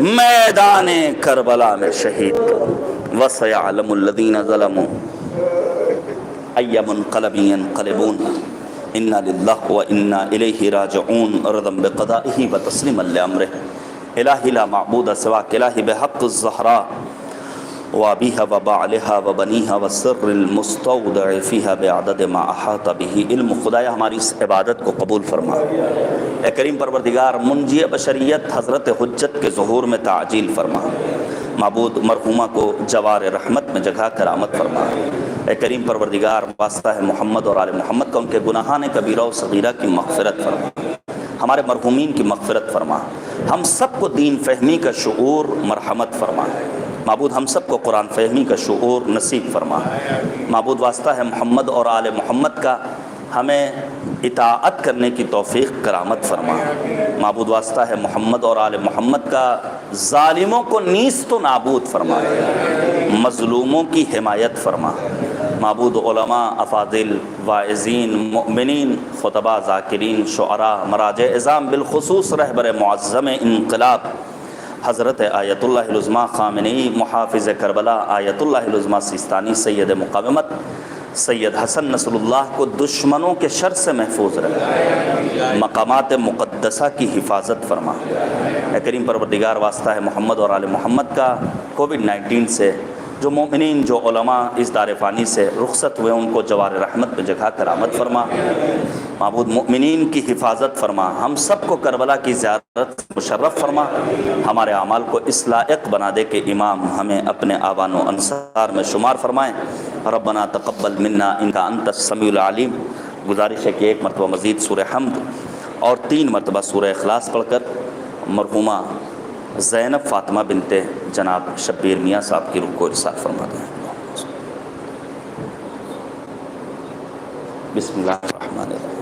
میدان کربلا میں شہید کر، وَسَيَعْلَمُ الَّذِينَ ظَلَمُوا أَيَّ مُنْقَلَبٍ يَنْقَلِبُونَ اِنَّا لِلَّهِ وَإِنَّا إِلَيْهِ رَاجِعُونَ رَضًا بِقَضَائِهِ وَتَسْلِيمًا لِأَمْرِهِ الٰهِ لَا مَعْبُودَ سِوَاكَ الٰهِ بِحَقِّ الزَّهْرَاءِ وَأَبِيهَا وَبَعْلِهَا وَبَنِيهَا وَالسِّرِّ الْمُسْتَوْدَعِ فِيهَا بِعَدَدِ مَا أَحَاطَ بِهِ علم خدایا ہماری اس عبادت کو قبول فرما۔ اے کریم پروردگار، منجی بشریت حضرت حجت کے ظہور میں تعجیل فرما۔ معبود مرحومہ کو جوار رحمت میں جگہ کرامت فرما۔ اے کریم پروردگار، واسطہ ہے محمد اور آل محمد کا ان کے گناہان کبیرہ و صغیرہ کی مغفرت فرما، ہمارے مرحومین کی مغفرت فرما، ہم سب کو دین فہمی کا شعور مرحمت فرما۔ معبود ہم سب کو قرآن فہمی کا شعور نصیب فرما۔ معبود واسطہ ہے محمد اور آل محمد کا ہمیں اطاعت کرنے کی توفیق کرامت فرما۔ معبود واسطہ ہے محمد اور آل محمد کا ظالموں کو نیست و نابود فرما، مظلوموں کی حمایت فرما۔ معبود علماء، افاضل، واعظین، مؤمنین، خطباء، ذاکرین، شعراء، مراجع اعظام، بالخصوص رہبر معظم انقلاب حضرت آیت اللہ العظمیٰ خامنئی محافظ کربلا آیت اللہ العظمیٰ سیستانی سید مقاومت سید حسن نصر اللہ کو دشمنوں کے شر سے محفوظ رکھے، مقامات مقدسہ کی حفاظت فرما۔ اے کریم پروردگار، واسطہ ہے محمد اور آل محمد کا کووڈ-19 سے جو مومنین، جو علماء اس دار فانی سے رخصت ہوئے ان کو جوار رحمت میں جگہ کرامت فرما۔ معبود مؤمنین کی حفاظت فرما، ہم سب کو کربلا کی زیارت مشرف فرما، ہمارے اعمال کو اس لائق بنا دے کہ امام ہمیں اپنے آوان و انصار میں شمار فرمائیں۔ ربنا تقبل منا انکا انت السمیع العلیم۔ گزارش ہے کہ ایک مرتبہ مزید سورہ حمد اور 3 مرتبہ سورہ اخلاص پڑھ کر مرحومہ زینب فاطمہ بنت جناب شبیر میاں صاحب کی روح کو ارسال فرما دیں۔ بسم اللہ الرحمن الرحیم۔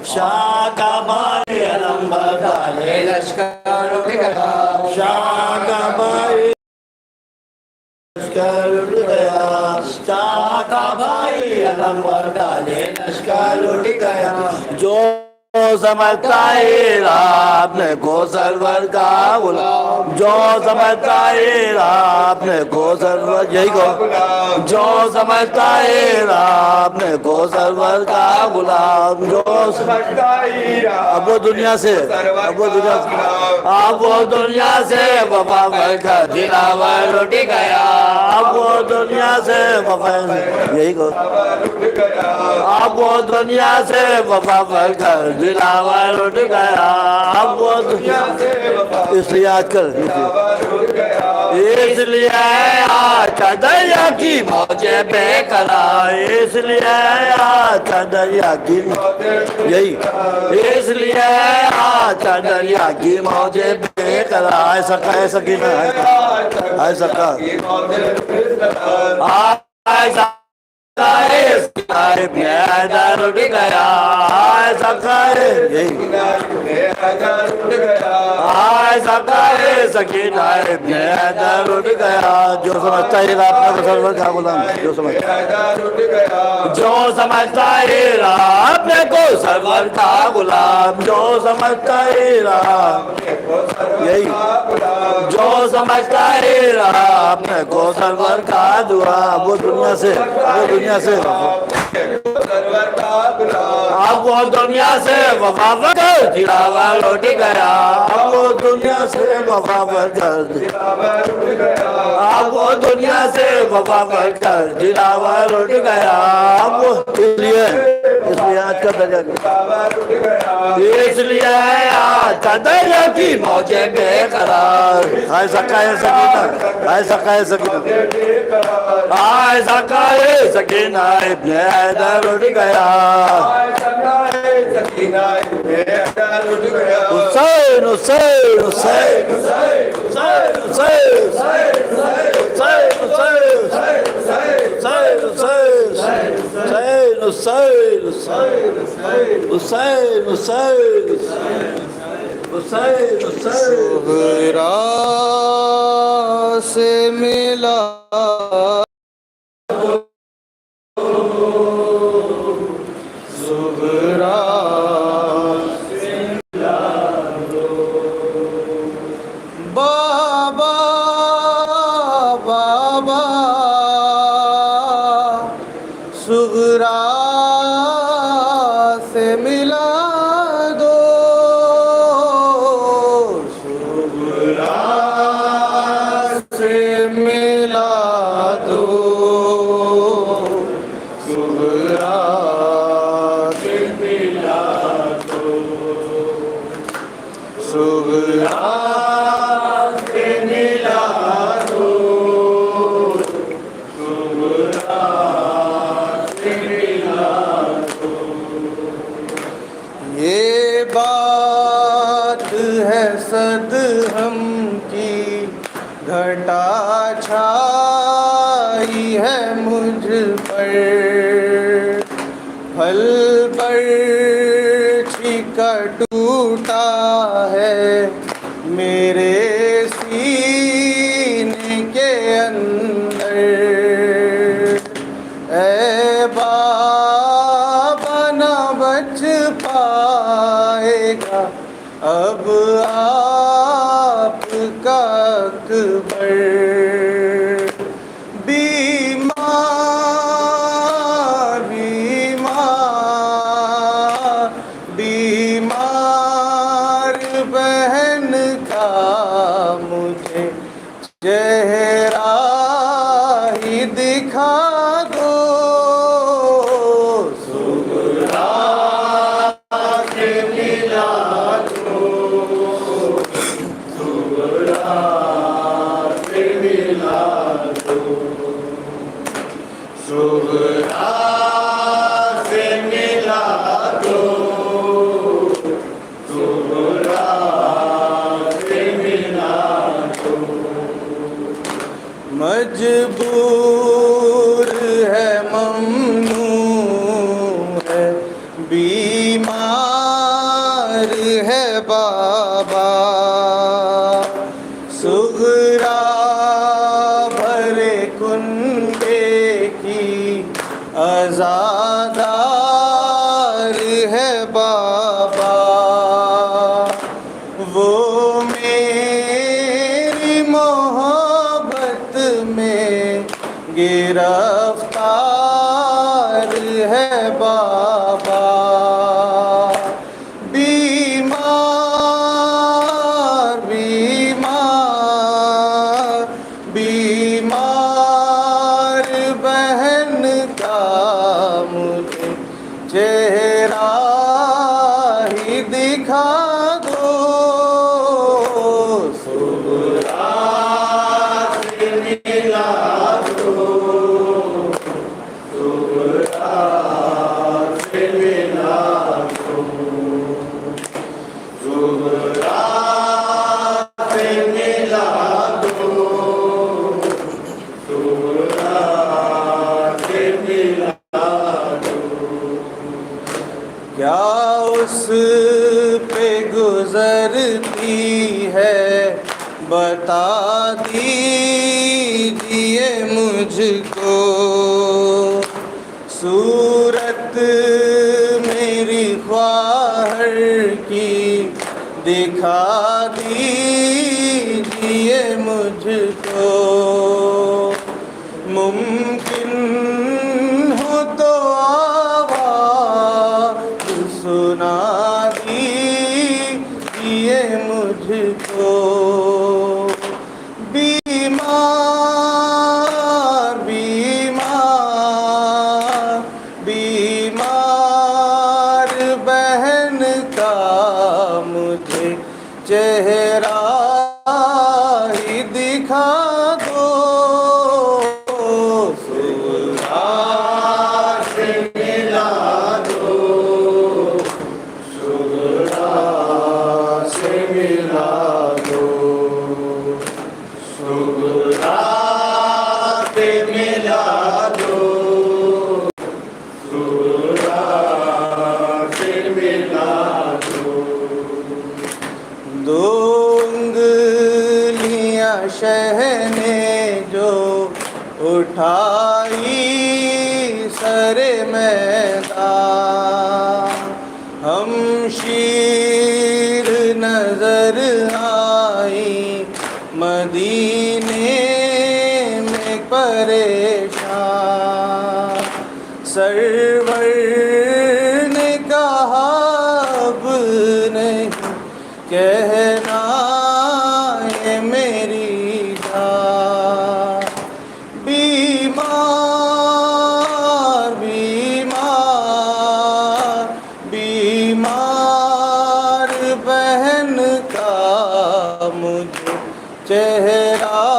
شاہ کا بھائی علم بردالے لشکر اٹھ گیا، شاہ کا بھائی لشکر اٹھ گیا، شاہ کا بھائی علم بردالے لشکر اٹھ گیا، جو سمجھتا ہے اپنے کو سرور کا غلام، جو سمجھتا ہے اپنے کو سرور، یہی کو جو سمجھتا ہے اپنے کو سرور کا غلام، جو سمجھتا ہے اب وہ دنیا سے وفا کر دلاور اٹھ گیا، اب وہ دنیا سے وفا، یہی کو اب وہ دنیا سے وفا کر دلاور اٹھ گیا، اب وہ دنیا سے اس لیے آج کل اس لیے آج دریا کی موجیں بے قرار، اس لیے آج دریا کی یہی اس لیے آج دریا کی موجیں بے قرار، ایسا کی نہ ایسا ابن حیدر اٹھ گیا سکائے سکائے سکینہ ابن حیدر اٹھ گیا جو سمجھتا ہے اپنے کو سرور کا غلام جو سمجھتا ہے اپنے کو سرور کا غلام جو سمجھتا ہے یہی جو سمجھتا ہے اپنے کو سرور کا دعا وہ دنیا سے اب وہ دنیا سے وفا کر جلاوا لوٹ گیا اب وہ دنیا سے وفا کر اب وہ دنیا سے وفا کر جلاوا لوٹ گیا اب وہ اس لیے آج کا درجہ اس لیے آج کا درجہ کی موجیں بے قرار آئے سکائے سکینہ آئے سکائے سکینہ آئے سکائے سکینہ ابن حیدر اٹھ گیا حسین حسین حسین زہرا سے ملا زہرا بابا بابا زہرا سے ملا یہ بات ہے صد ہم کی گھٹا چھائی ہے مجھ پر پھل پر چھکا ٹوٹا ہے میرے سینے کے اندر اے بابا نہ بچ پائے گا اب آپ کا اکبر بیمار بہن کا مجھے چہرہ ہی دکھا دو مجبور ہے ممنوع ہے بیمار ہے بابا صغرا بھرے کنبے کی عزادار ہے بابا وہ میری محبت میں گرفتار ہے بابا بیمار بہن کا مجھے چہرہ ہی دکھا دو پہ گزرتی ہے بتا دیجیے مجھ کو صورت میری خواہر کی دکھا دیجیے مجھ کو ممکن ہو تو آواز سنا دیجیے مجھ کو بیمار بیمار بیمار بہن کا مجھے چہرہ ہی دکھا دو دو انگلیاں شہ نے جو اٹھائی سر میدان ہم شیر نظر آئی مدینے میں پریشان سرور نے کہا اب نہیں کہنا ہے میری جان بیمار بیمار بیمار بہن کا مجھے چہرہ